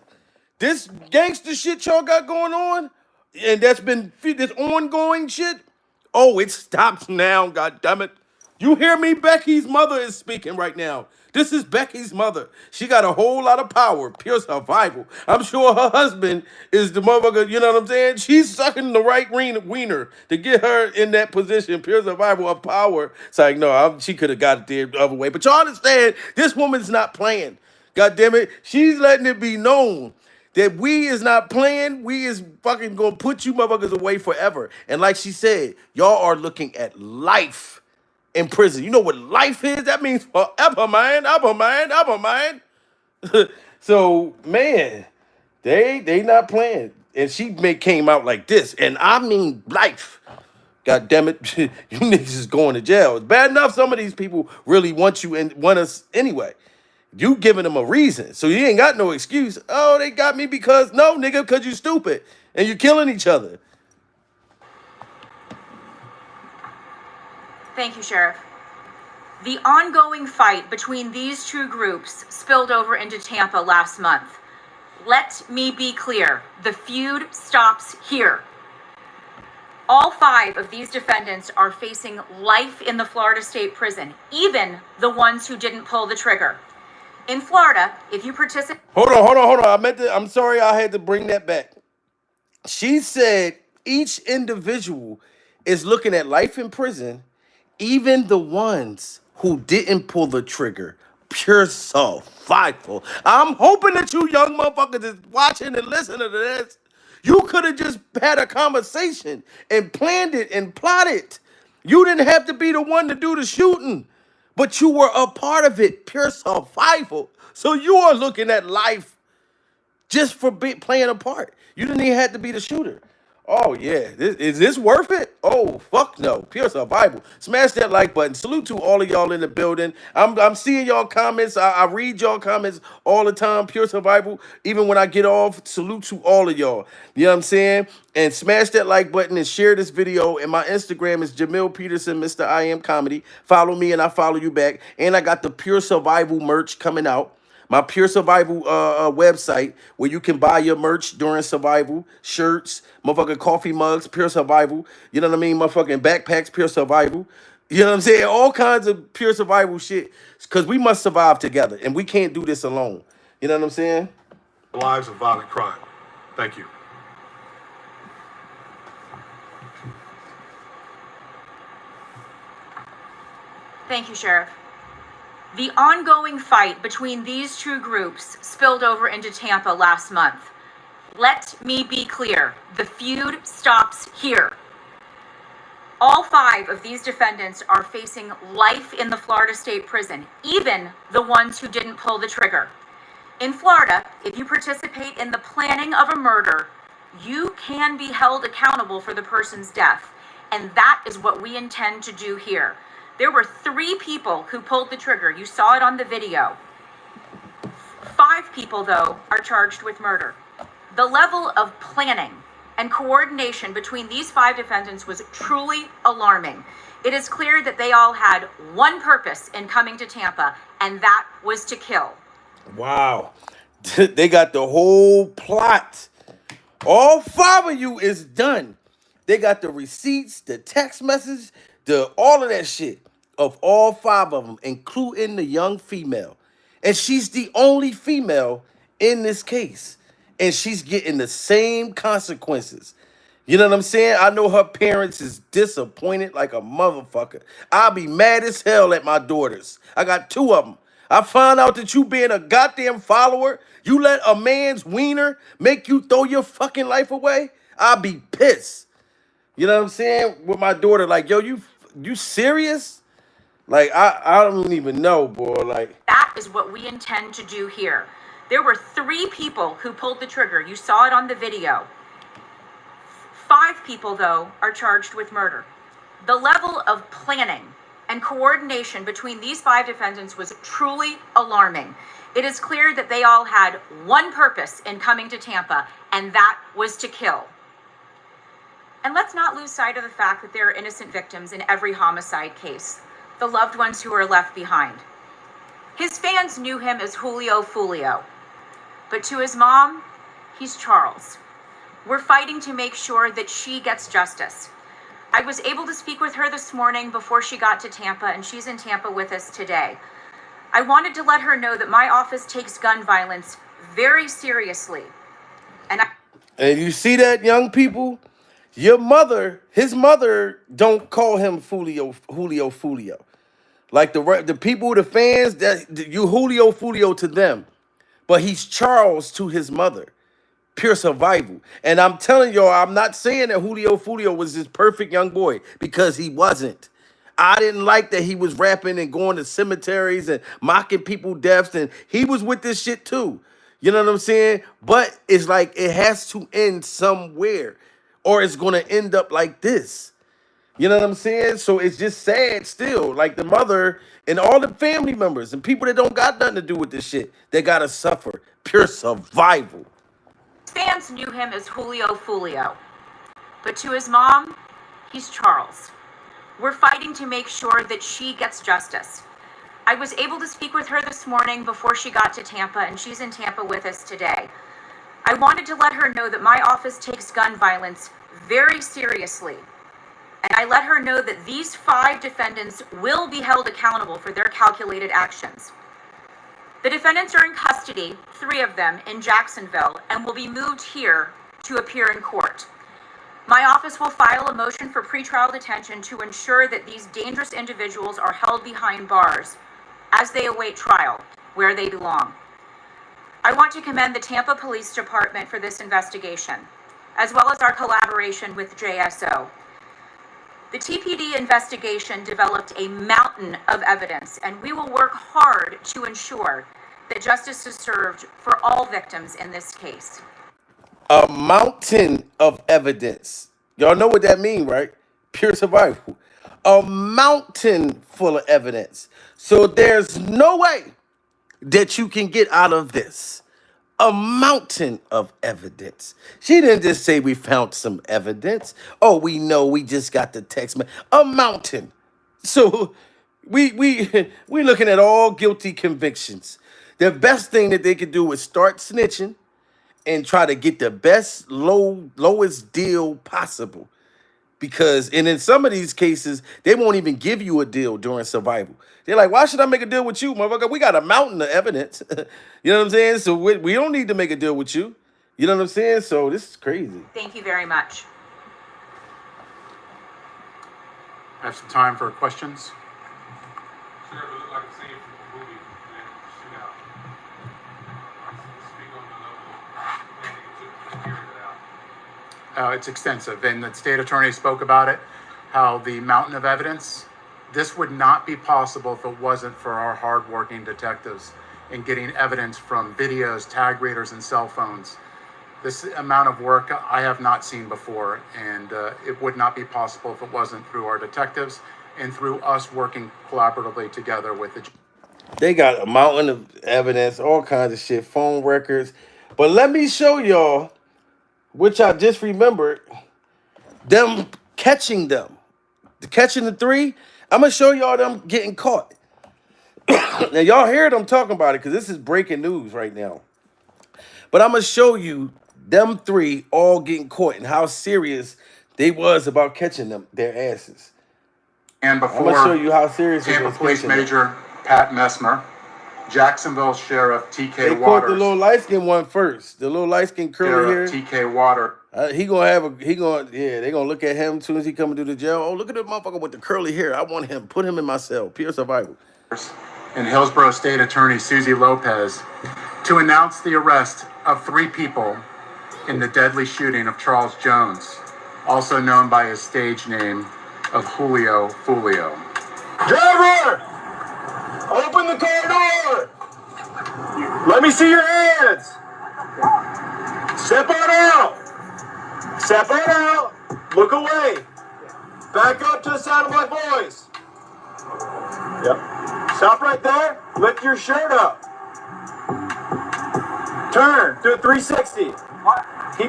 this gangster shit y'all got going on, and that's been this ongoing shit, oh, it stops now, god damn it. You hear me? Becky's mother is speaking right now. This is Becky's mother. She got a whole lot of power, pure survival. I'm sure her husband is the motherfucker, you know what I'm saying? She's sucking the right wiener to get her in that position, pure survival of power. It's like, no, she could have got it the other way. But y'all understand, this woman's not playing. God damn it. She's letting it be known that we is not playing. We is fucking gonna put you motherfuckers away forever. And like she said, y'all are looking at life in prison. You know what life is? That means forever, man. Ever, man. Ever, man. So, man, they not playing. And she came out like this. And I mean life. God damn it. You niggas is going to jail. It's bad enough some of these people really want you and want us anyway. You giving them a reason. So you ain't got no excuse. Oh, they got me because, no, nigga, because you stupid. And you killing each other. Thank you, Sheriff. The ongoing fight between these two groups spilled over into Tampa last month. Let me be clear, the feud stops here. All 5 of these defendants are facing life in the Florida State Prison, even the ones who didn't pull the trigger. In Florida, if you participate... Hold on. I'm sorry I had to bring that back. She said each individual is looking at life in prison, even the ones who didn't pull the trigger. Pure survival. I'm hoping that you young motherfuckers is watching and listening to this. You could have just had a conversation and planned it and plotted. You didn't have to be the one to do the shooting, but you were a part of it. Pure survival. So you are looking at life just for playing a part. You didn't even have to be the shooter. Oh, yeah. Is this worth it? Oh, fuck no. Pure survival. Smash that like button. Salute to all of y'all in the building. I'm seeing y'all comments. I read y'all comments all the time. Pure survival. Even when I get off, salute to all of y'all. You know what I'm saying? And smash that like button and share this video. And my Instagram is Jamil Peterson, Mr. I Am Comedy. Follow me and I follow you back. And I got the Pure Survival merch coming out. My Pure Survival website where you can buy your merch during survival, shirts, motherfucking coffee mugs, Pure Survival. You know what I mean? Motherfucking backpacks, Pure Survival. You know what I'm saying? All kinds of Pure Survival shit. Because we must survive together and we can't do this alone. You know what I'm saying? Lives of violent crime. Thank you. Thank you, Sheriff. The ongoing fight between these two groups spilled over into Tampa last month. Let me be clear, the feud stops here. All 5 of these defendants are facing life in the Florida State Prison, even the ones who didn't pull the trigger. In Florida, if you participate in the planning of a murder, you can be held accountable for the person's death. And that is what we intend to do here. There were 3 people who pulled the trigger. You saw it on the video. 5 people, though, are charged with murder. The level of planning and coordination between these 5 defendants was truly alarming. It is clear that they all had one purpose in coming to Tampa, and that was to kill. Wow. They got the whole plot. All 5 of you is done. They got the receipts, the text message, all of that shit of all 5 of them, including the young female. And she's the only female in this case. And she's getting the same consequences. You know what I'm saying? I know her parents is disappointed like a motherfucker. I'll be mad as hell at my daughters. I got 2 of them. I found out that you being a goddamn follower, you let a man's wiener make you throw your fucking life away? I'll be pissed. You know what I'm saying? With my daughter, like, yo, you serious? Like I don't even know, boy. Like That is what we intend to do here. There were 3 people who pulled the trigger. You saw it on the video. 5 people, though, are charged with murder. The level of planning and coordination between these 5 defendants was truly alarming. It is clear that they all had one purpose in coming to Tampa, and that was to kill. And let's not lose sight of the fact that there are innocent victims in every homicide case, the loved ones who are left behind. His fans knew him as Julio Foolio, but to his mom, he's Charles. We're fighting to make sure that she gets justice. I was able to speak with her this morning before she got to Tampa, and she's in Tampa with us today. I wanted to let her know that my office takes gun violence very seriously. and you see that, young people? His mother don't call him Julio. Like the people, the fans, that you Julio to them. But he's Charles to his mother. Pure survival. And I'm telling y'all, I'm not saying that Julio was this perfect young boy, because he wasn't. I didn't like that he was rapping and going to cemeteries and mocking people deaths, and he was with this shit too. You know what I'm saying? But it's like it has to end somewhere, or it's gonna end up like this. You know what I'm saying? So it's just sad still. Like the mother and all the family members and people that don't got nothing to do with this shit, they gotta suffer. Pure survival. Fans knew him as Julio Foolio, but to his mom, he's Charles. We're fighting to make sure that she gets justice. I was able to speak with her this morning before she got to Tampa, and she's in Tampa with us today. I wanted to let her know that my office takes gun violence very seriously, and I let her know that these 5 defendants will be held accountable for their calculated actions. The defendants are in custody, 3 of them in Jacksonville, and will be moved here to appear in court. My office will file a motion for pretrial detention to ensure that these dangerous individuals are held behind bars as they await trial, where they belong. I want to commend the Tampa Police Department for this investigation, as well as our collaboration with JSO. The TPD investigation developed a mountain of evidence, and we will work hard to ensure that justice is served for all victims in this case. A mountain of evidence. Y'all know what that means, right? Pure survival. A mountain full of evidence. So there's no way that you can get out of this. A mountain of evidence. She didn't just say we found some evidence. Oh, we know we just got the text. A mountain. So we looking at all guilty convictions. The best thing that they could do is start snitching and try to get the best lowest deal possible. Because and in some of these cases, they won't even give you a deal during survival. They're like, why should I make a deal with you, motherfucker? We got a mountain of evidence. You know what I'm saying? So we don't need to make a deal with you. You know what I'm saying? So this is crazy. Thank you very much. I have some time for questions. Sheriff, it looked like a scene from a movie and shootout. Speak on the level of planning to carry that out. It's extensive, and the state attorney spoke about it, how the mountain of evidence, this would not be possible if it wasn't for our hardworking detectives in getting evidence from videos, tag readers, and cell phones. This amount of work I have not seen before, and it would not be possible if it wasn't through our detectives and through us working collaboratively together with the... They got a mountain of evidence, all kinds of shit, phone records. But let me show y'all, which I just remembered, them catching them. Catching the 3, I'm going to show y'all them getting caught. Now, y'all hear them talking about it because this is breaking news right now. But I'm going to show you them 3 all getting caught and how serious they was about catching them, their asses. And I'm before going to show you how serious it Tampa was Police catching them. Major Pat Messmer, Jacksonville Sheriff TK They caught Waters, the little light-skinned one first. The little light-skinned curly hair. Sheriff TK Water, They're gonna look at him as soon as he coming through the jail. Oh, look at that motherfucker with the curly hair. I want him. Put him in my cell. Pure survival. and Hillsborough State Attorney Susie Lopez to announce the arrest of 3 people in the deadly shooting of Charles Jones, also known by his stage name of Julio Foolio. Driver, open the car door. Let me see your hands. Step on out. Step on out. Look away. Back up to the sound of my voice. Yep. Stop right there. Lift your shirt up. Turn. Do a 360.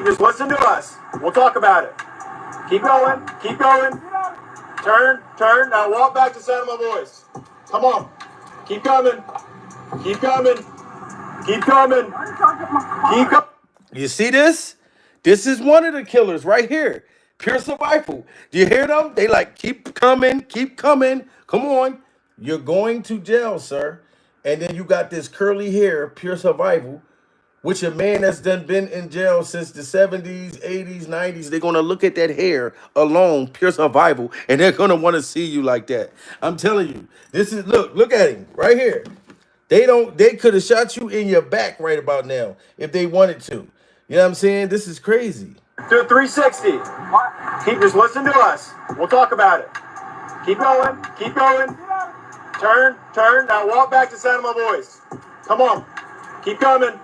Just listen to us. We'll talk about it. Keep going. Keep going. Turn. Turn. Now walk back to the sound of my voice. Come on. Keep coming. Keep coming. Keep coming. Keep coming. You see this? This is one of the killers right here. Pure survival. Do you hear them? They like, keep coming, keep coming. Come on. You're going to jail, sir. And then you got this curly hair, pure survival, which a man that's done been in jail since the 70s, 80s, 90s. They're going to look at that hair alone, pure survival, and they're going to want to see you like that. I'm telling you. This is, look at him right here. They could have shot you in your back right about now if they wanted to. You know what I'm saying? This is crazy. Do a 360. Just listen to us. We'll talk about it. Keep going. Keep going. Turn. Turn. Now walk back to the sound of my voice. Come on. Keep coming.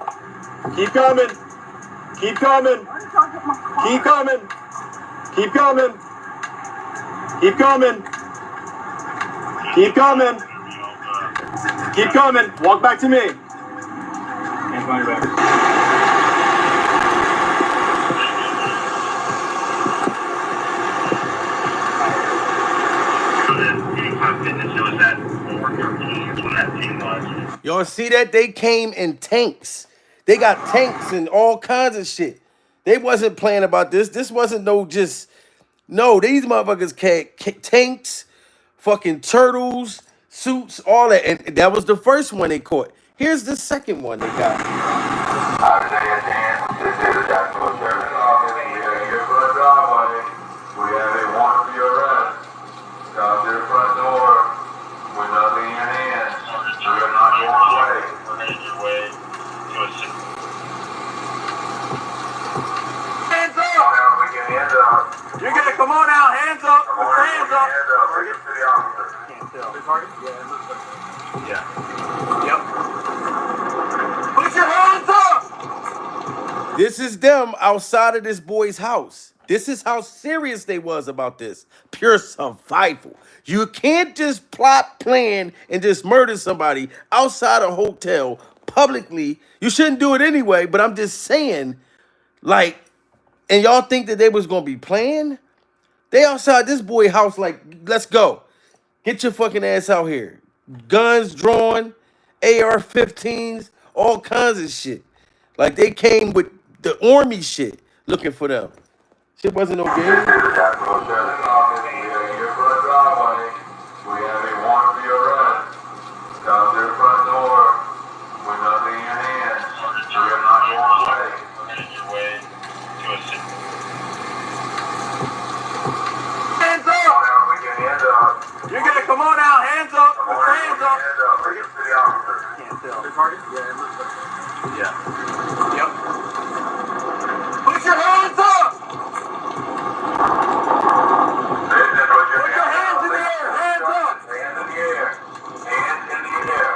Keep coming. Keep coming. Keep coming. Keep coming. Keep coming. Keep coming. Keep coming. Walk back to me. Hands behind your back. Y'all see that? They came in tanks. They got tanks and all kinds of shit. They wasn't playing about this. This wasn't these motherfuckers had tanks, fucking turtles, suits, all that. And that was the first one they caught. Here's the second one they got. We have a warrant for your arrest. Got to the front door with nothing in your hand. We are not going away. We're making your way to a city. Hands up! We can hand up. You're gonna come on out. Hands up. Put your hands up. Bring it to the officer. Can't tell. The target? Yeah. Yep. Put your hands up! This is them outside of this boy's house. This is how serious they was about this. Pure survival. You can't just plot, plan, and just murder somebody outside a hotel publicly. You shouldn't do it anyway, but I'm just saying, like, and y'all think that they was going to be playing? They outside this boy house like, let's go. Get your fucking ass out here. Guns drawn, AR-15s, all kinds of shit. Like, they came with the army shit looking for them. Shit wasn't no game. We are here for a driveway. We have a warrant for your arrest. Got to the front door with nothing in your hand. We are not going away. We're making your way to a city. Hands up! We can hand up. You're gonna come on out. Hands up. Put your hands up. Bring it to the officer. Can't tell. The target? Yeah. Yep. Put your hands up! Put your hands in the air. Hands up. Hands in the air. Hands in the air.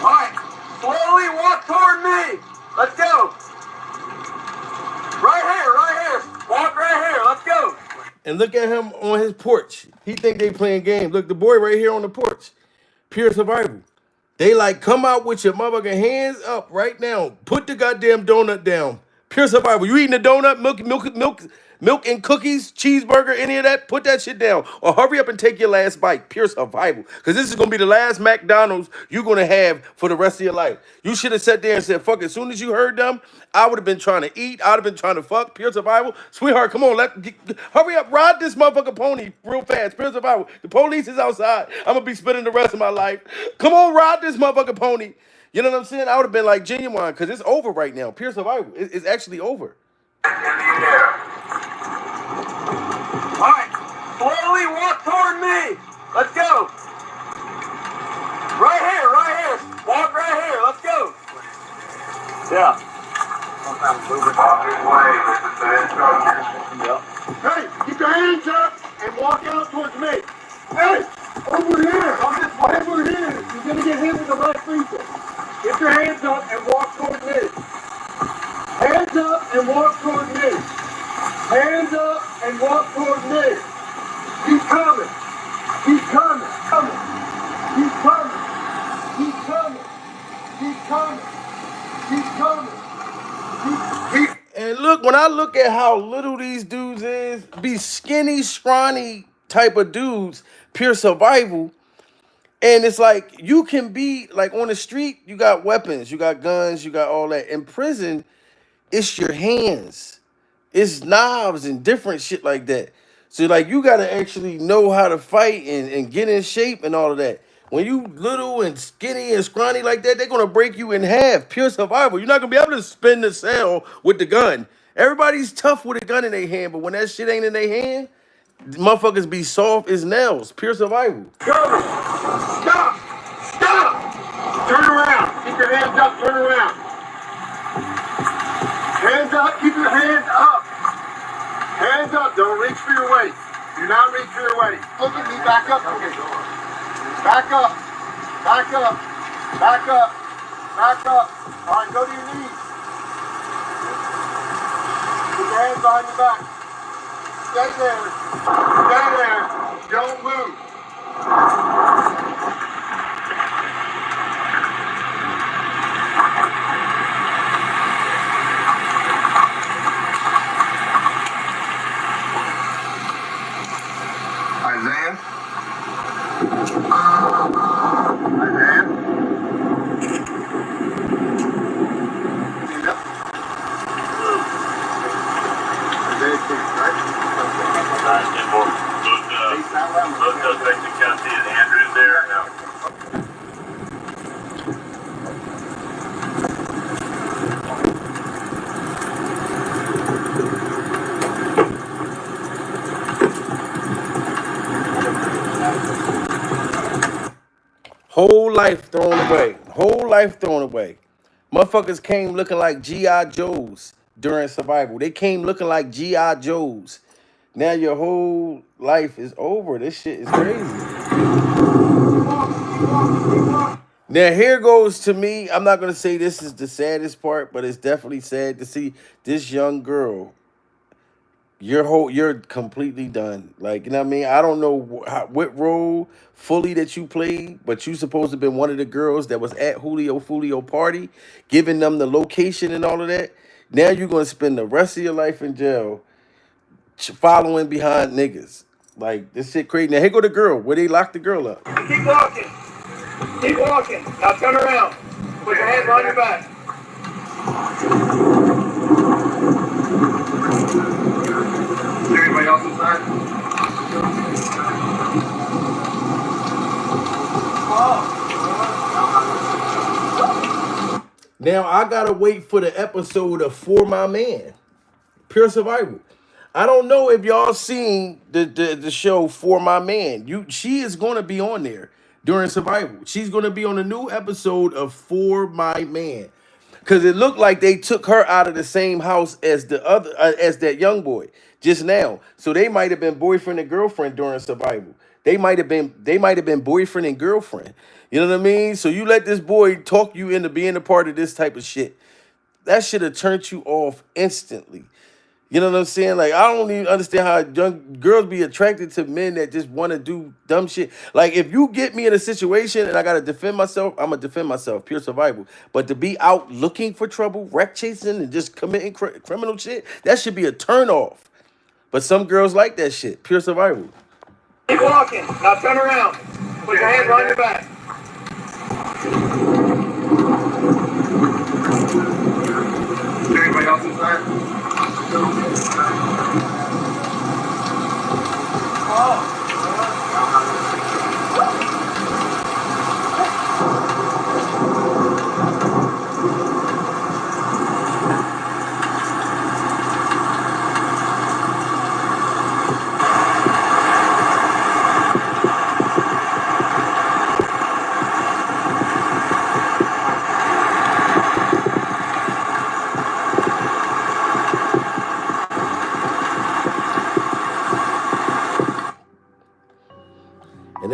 All right. Slowly walk toward me. Let's go. Right here. Walk right here. Let's go. And look at him on his porch. He think they playing games. Look, the boy right here on the porch. Pure survival. They like, come out with your motherfucking hands up right now. Put the goddamn donut down. Pure survival. You eating a donut, milk and cookies, cheeseburger, any of that? Put that shit down. Or hurry up and take your last bite. Pure survival. Because this is going to be the last McDonald's you're going to have for the rest of your life. You should have sat there and said, fuck, as soon as you heard them, I would have been trying to eat. I would have been trying to fuck. Pure survival. Sweetheart, come on. Hurry up. Ride this motherfucking pony real fast. Pure survival. The police is outside. I'm going to be spending the rest of my life. Come on, ride this motherfucking pony. You know what I'm saying? I would have been like Genuine because it's over right now. Pure survival. It's actually over. In the air. All right. Slowly walk toward me. Let's go. Right here. Walk right here. Let's go. Yeah. Walk this way. This is the instructions. Yep. Hey, keep your hands up and walk out towards me. Hey, over here. Over here. You're going to get hit with the left people. Get your hands up and walk toward me. Hands up and walk toward me. Hands up and walk toward me. Keep coming. Keep coming. Coming. Keep coming. Keep coming. Keep coming. Keep coming. And look, when I look at how little these dudes is, be skinny, scrawny type of dudes, pure survival. And it's like you can be like on the street, you got weapons, you got guns, you got all that. In prison, it's your hands, it's knives and different shit like that. So like you gotta actually know how to fight and get in shape and all of that. When you little and skinny and scrawny like that, they're gonna break you in half. Pure survival. You're not gonna be able to spin the cell with the gun. Everybody's tough with a gun in their hand, but when that shit ain't in their hand, motherfuckers be soft as nails. Pure survival. Go. Stop. Stop. Turn around. Keep your hands up. Turn around. Hands up. Keep your hands up. Hands up. Don't reach for your waist. Do not reach for your waist. Look at me. Back up. Okay. Back up. Back up. Back up. Back up. All right, go to your knees. Put your hands behind your back. Stay there. Stay there. Don't move. Isaiah? Isaiah? Stand up. Isaiah King, right? Both Texas County and Andrews there now. Whole life thrown away. Whole life thrown away. Motherfuckers came looking like G.I. Joes during survival. They came looking like G.I. Joes. Now your whole life is over. This shit is crazy. Now here goes to me. I'm not going to say this is the saddest part, but it's definitely sad to see this young girl. You're completely done. Like, you know what I mean? I don't know what role fully that you played, but you supposed to have been one of the girls that was at Foolio party, giving them the location and all of that. Now you're going to spend the rest of your life in jail following behind niggas. Like, this shit crazy. Now here go the girl, where they locked the girl up. Keep walking. Keep walking. Now turn around. Put your hands on your back. Is there anybody else inside? Now I gotta wait for the episode of For My Man, Pure Survival. I don't know if y'all seen the show For My Man. She is gonna be on there during Survival. She's gonna be on a new episode of For My Man. Cause it looked like they took her out of the same house as the other as that young boy just now. So they might have been boyfriend and girlfriend during Survival. They might have been boyfriend and girlfriend. You know what I mean? So you let this boy talk you into being a part of this type of shit. That should have turned you off instantly. You know what I'm saying? Like, I don't even understand how young girls be attracted to men that just want to do dumb shit. Like, if you get me in a situation and I got to defend myself, I'm going to defend myself, pure survival. But to be out looking for trouble, wreck chasing, and just committing criminal shit, that should be a turn off. But some girls like that shit, pure survival. Keep walking. Now turn around. Put your hands on your back. Is there anybody else inside?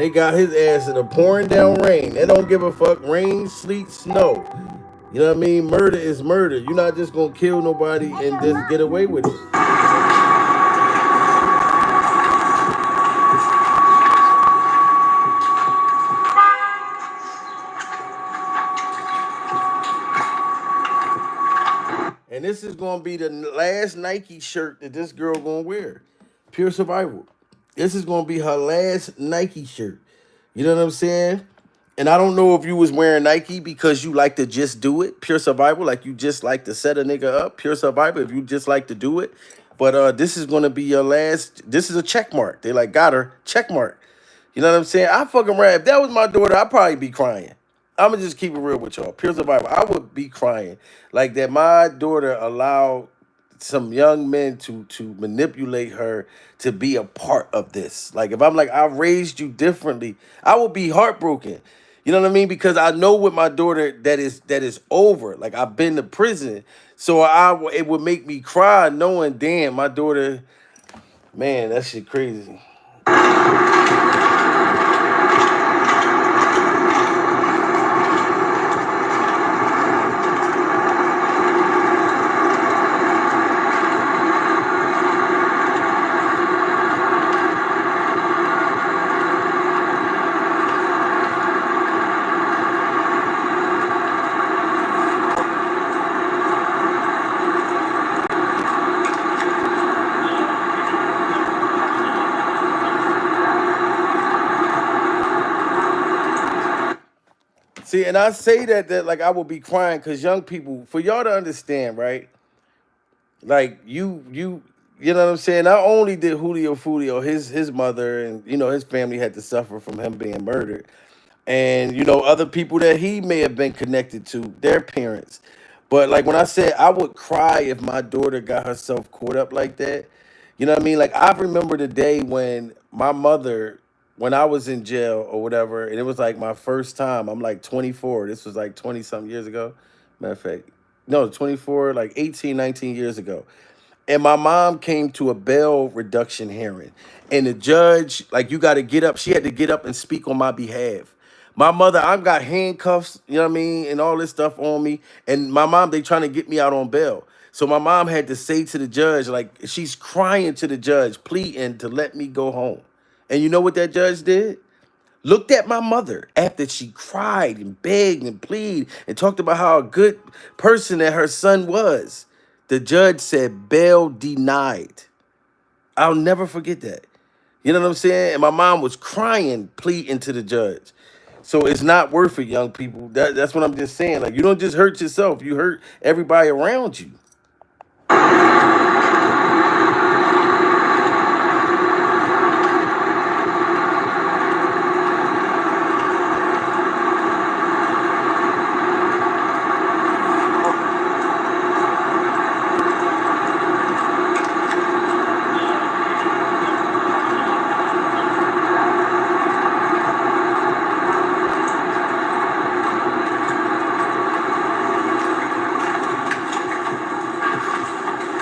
they got his ass in the pouring down rain. They don't give a fuck. Rain, sleet, snow. You know what I mean? Murder is murder. You're not just gonna kill nobody and just get away with it. And this is gonna be the last Nike shirt that this girl gonna wear. Pure survival. This is gonna be her last Nike shirt. You know what I'm saying? And I don't know if you was wearing Nike because you like to just do it. Pure survival, like you just like to set a nigga up. Pure survival, if you just like to do it. But this is gonna be your last. This is a check mark. They like got her check mark. You know what I'm saying? I fucking rap. If that was my daughter, I'd probably be crying. I'ma just keep it real with y'all. Pure survival. I would be crying like that. My daughter allowed some young men to manipulate her to be a part of this. Like if I'm like I raised you differently, I would be heartbroken. You know what I mean? Because I know with my daughter that is over. Like I've been to prison, so it would make me cry knowing, damn, my daughter. Man, that shit crazy. See, and I say that like I will be crying because young people, for y'all to understand, right? Like you know what I'm saying? Not only did Julio Foolio, his mother and his family had to suffer from him being murdered, and other people that he may have been connected to, their parents. But like when I said I would cry if my daughter got herself caught up like that, you know what I mean? Like I remember the day when my mother, when I was in jail or whatever, and it was like my first time. I'm like 24. This was like 20 something years ago. Matter of fact, no, 24, like 18, 19 years ago. And my mom came to a bail reduction hearing. And the judge, like, you got to get up. She had to get up and speak on my behalf. My mother, I've got handcuffs, you know what I mean, and all this stuff on me. And my mom, they trying to get me out on bail. So my mom had to say to the judge, like, she's crying to the judge, pleading to let me go home. And you know what that judge did? Looked at my mother after she cried and begged and pleaded and talked about how a good person that her son was. The judge said bail denied. I'll never forget that. You know what I'm saying? And my mom was crying, pleading to the judge. So it's not worth it, young people. That's what I'm just saying. Like, you don't just hurt yourself, you hurt everybody around you.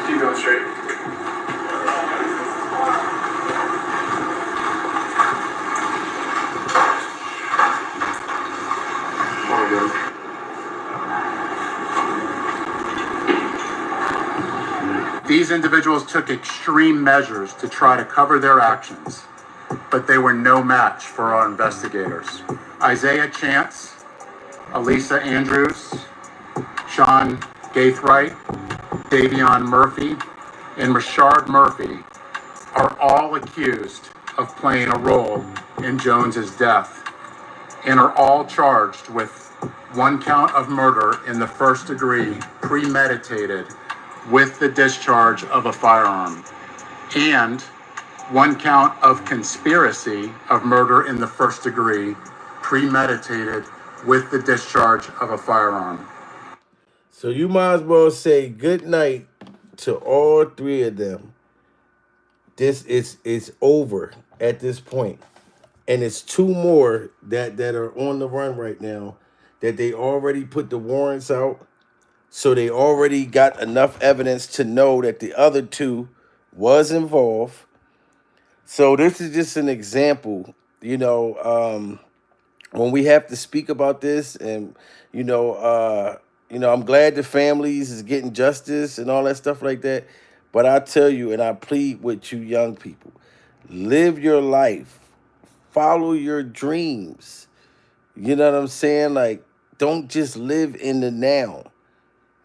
Keep going straight. There we go. These individuals took extreme measures to try to cover their actions, but they were no match for our investigators. Isaiah Chance, Elisa Andrews, Sean Gaithright, Davion Murphy, and Rashard Murphy are all accused of playing a role in Jones's death and are all charged with one count of murder in the first degree, premeditated with the discharge of a firearm, and one count of conspiracy of murder in the first degree, premeditated with the discharge of a firearm. So you might as well say good night to all three of them. This is over at this point. And it's two more that are on the run right now that they already put the warrants out. So they already got enough evidence to know that the other two was involved. So this is just an example you know, when we have to speak about this, and you know, I'm glad the families is getting justice and all that stuff like that. But I tell you, and I plead with you, young people, live your life, follow your dreams. You know what I'm saying? Like, don't just live in the now.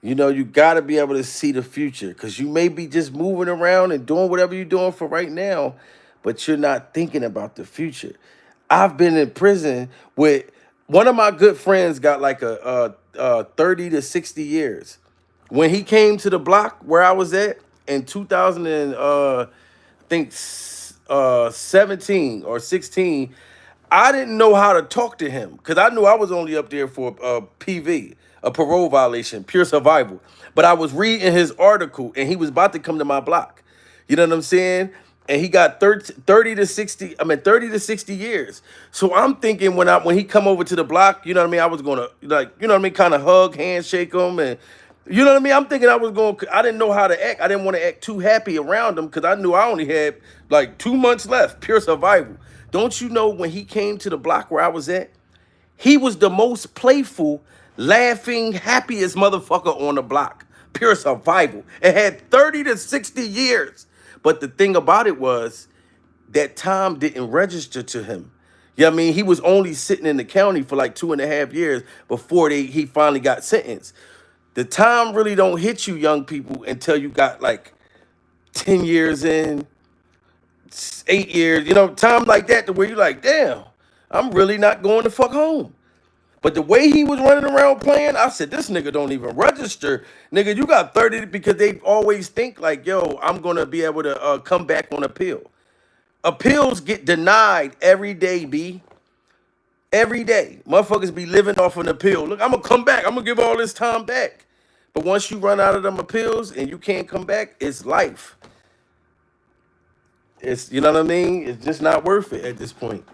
You know, you got to be able to see the future because you may be just moving around and doing whatever you're doing for right now, but you're not thinking about the future. I've been in prison with one of my good friends got like a 30 to 60 years. When he came to the block where I was at in 2000 and think 17 or 16, I didn't know how to talk to him because I knew I was only up there for a PV, a parole violation, pure survival. But I was reading his article and he was about to come to my block. You know what I'm saying? And he got 30 to 60, 30 to 60 years. So I'm thinking when he come over to the block, you know what I mean? I was gonna like, you know what I mean, kind of hug, handshake him and you know what I mean? I'm thinking I didn't know how to act. I didn't want to act too happy around him because I knew I only had like 2 months left, pure survival. Don't you know when he came to the block where I was at, he was the most playful, laughing, happiest motherfucker on the block. Pure survival. It had 30 to 60 years. But the thing about it was that time didn't register to him. You know what I mean? He was only sitting in the county for like 2.5 years before he finally got sentenced. The time really don't hit you young people until you got like 10 years in, 8 years, time like that to where you're like, damn, I'm really not going to fuck home. But the way he was running around playing, I said, this nigga don't even register. Nigga, you got 30 because they always think like, yo, I'm going to be able to come back on appeal. Appeals get denied every day, B. Every day. Motherfuckers be living off an appeal. Look, I'm going to come back. I'm going to give all this time back. But once you run out of them appeals and you can't come back, it's life. It's, you know what I mean? It's just not worth it at this point.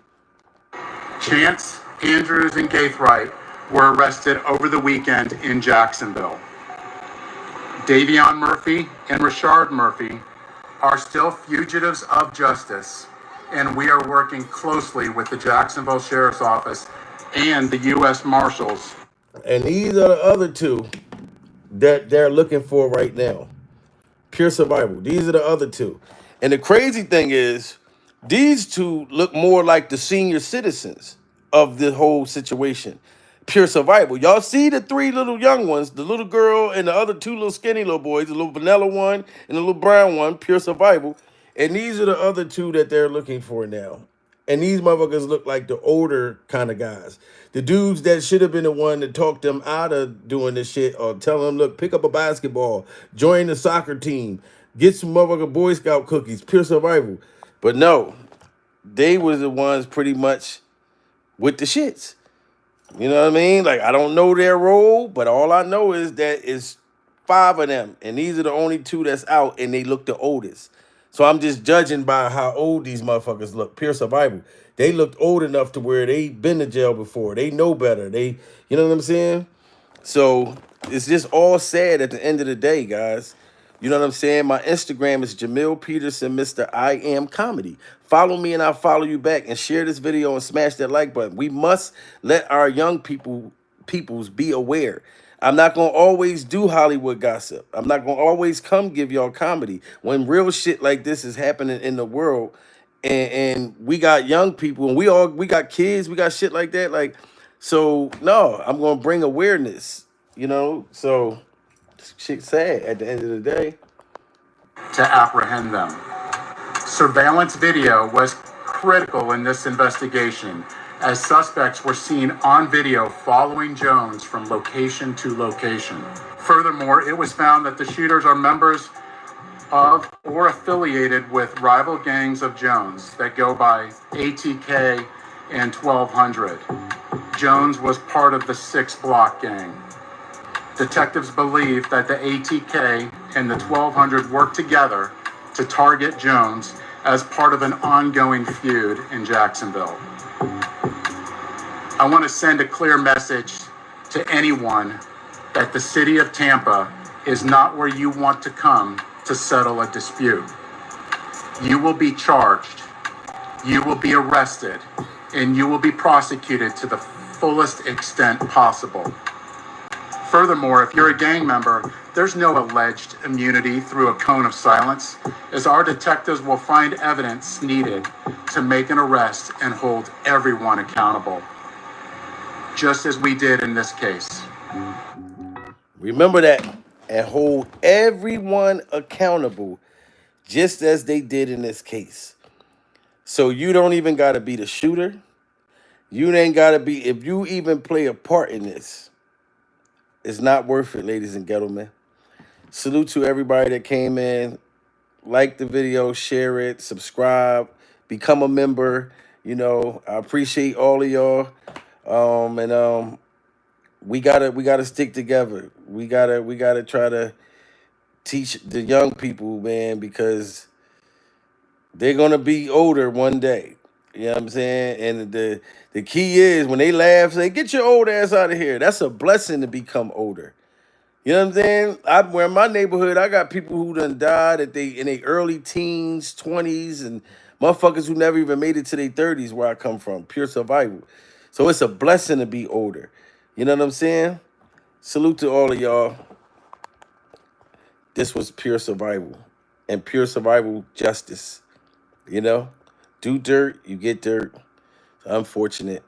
Chance, Andrews, and Gaithright were arrested over the weekend in Jacksonville. Davion Murphy and Rashard Murphy are still fugitives of justice, and we are working closely with the Jacksonville Sheriff's Office and the U.S. Marshals. And these are the other two that they're looking for right now. Pure survival. These are the other two. And the crazy thing is, these two look more like the senior citizens of the whole situation. Pure survival. Y'all see the three little young ones, the little girl and the other two little skinny little boys, the little vanilla one and the little brown one, pure survival. And these are the other two that they're looking for now. And these motherfuckers look like the older kind of guys. The dudes that should have been the one to talk them out of doing this shit or tell them, look, pick up a basketball, join the soccer team, get some motherfucking Boy Scout cookies, pure survival. But no, they was the ones pretty much with the shits. You know what I mean? Like, I don't know their role, but all I know is that it's 5 of them. And these are the only 2 that's out, and they look the oldest. So I'm just judging by how old these motherfuckers look. Pure survival. They looked old enough to where they been to jail before. They know better. You know what I'm saying? So it's just all sad at the end of the day, guys. You know what I'm saying? My Instagram is Jamil Peterson, Mr. I Am Comedy. Follow me and I'll follow you back, and share this video and smash that like button. We must let our young peoples be aware. I'm not going to always do Hollywood gossip. I'm not going to always come give y'all comedy. When real shit like this is happening in the world, and we got young people, and we got kids, we got shit like that. Like, so no, I'm going to bring awareness, so shit's sad at the end of the day. To apprehend them. Surveillance video was critical in this investigation, as suspects were seen on video following Jones from location to location. Furthermore, it was found that the shooters are members of or affiliated with rival gangs of Jones that go by ATK and 1200. Jones was part of the 6 Block gang. Detectives believe that the ATK and the 1200 worked together to target Jones as part of an ongoing feud in Jacksonville. I want to send a clear message to anyone that the city of Tampa is not where you want to come to settle a dispute. You will be charged. You will be arrested and you will be prosecuted to the fullest extent possible. Furthermore, if you're a gang member, there's no alleged immunity through a cone of silence, as our detectives will find evidence needed to make an arrest and hold everyone accountable, just as we did in this case. Remember that, and hold everyone accountable, just as they did in this case. So you don't even got to be the shooter. You ain't got to be, if you even play a part in this, it's not worth it, ladies and gentlemen. Salute to everybody that came in. Like the video, share it, subscribe, become a member. You know, I appreciate all of y'all. And we gotta stick together. We gotta try to teach the young people, man, because they're gonna be older one day. You know what I'm saying? And the key is when they laugh, say, "Get your old ass out of here." That's a blessing to become older. You know what I'm saying? Where in my neighborhood, I got people who done died in their early teens, 20s, and motherfuckers who never even made it to their 30s where I come from. Pure survival. So it's a blessing to be older. You know what I'm saying? Salute to all of y'all. This was pure survival. And pure survival justice. You know? Do dirt, you get dirt. Unfortunate.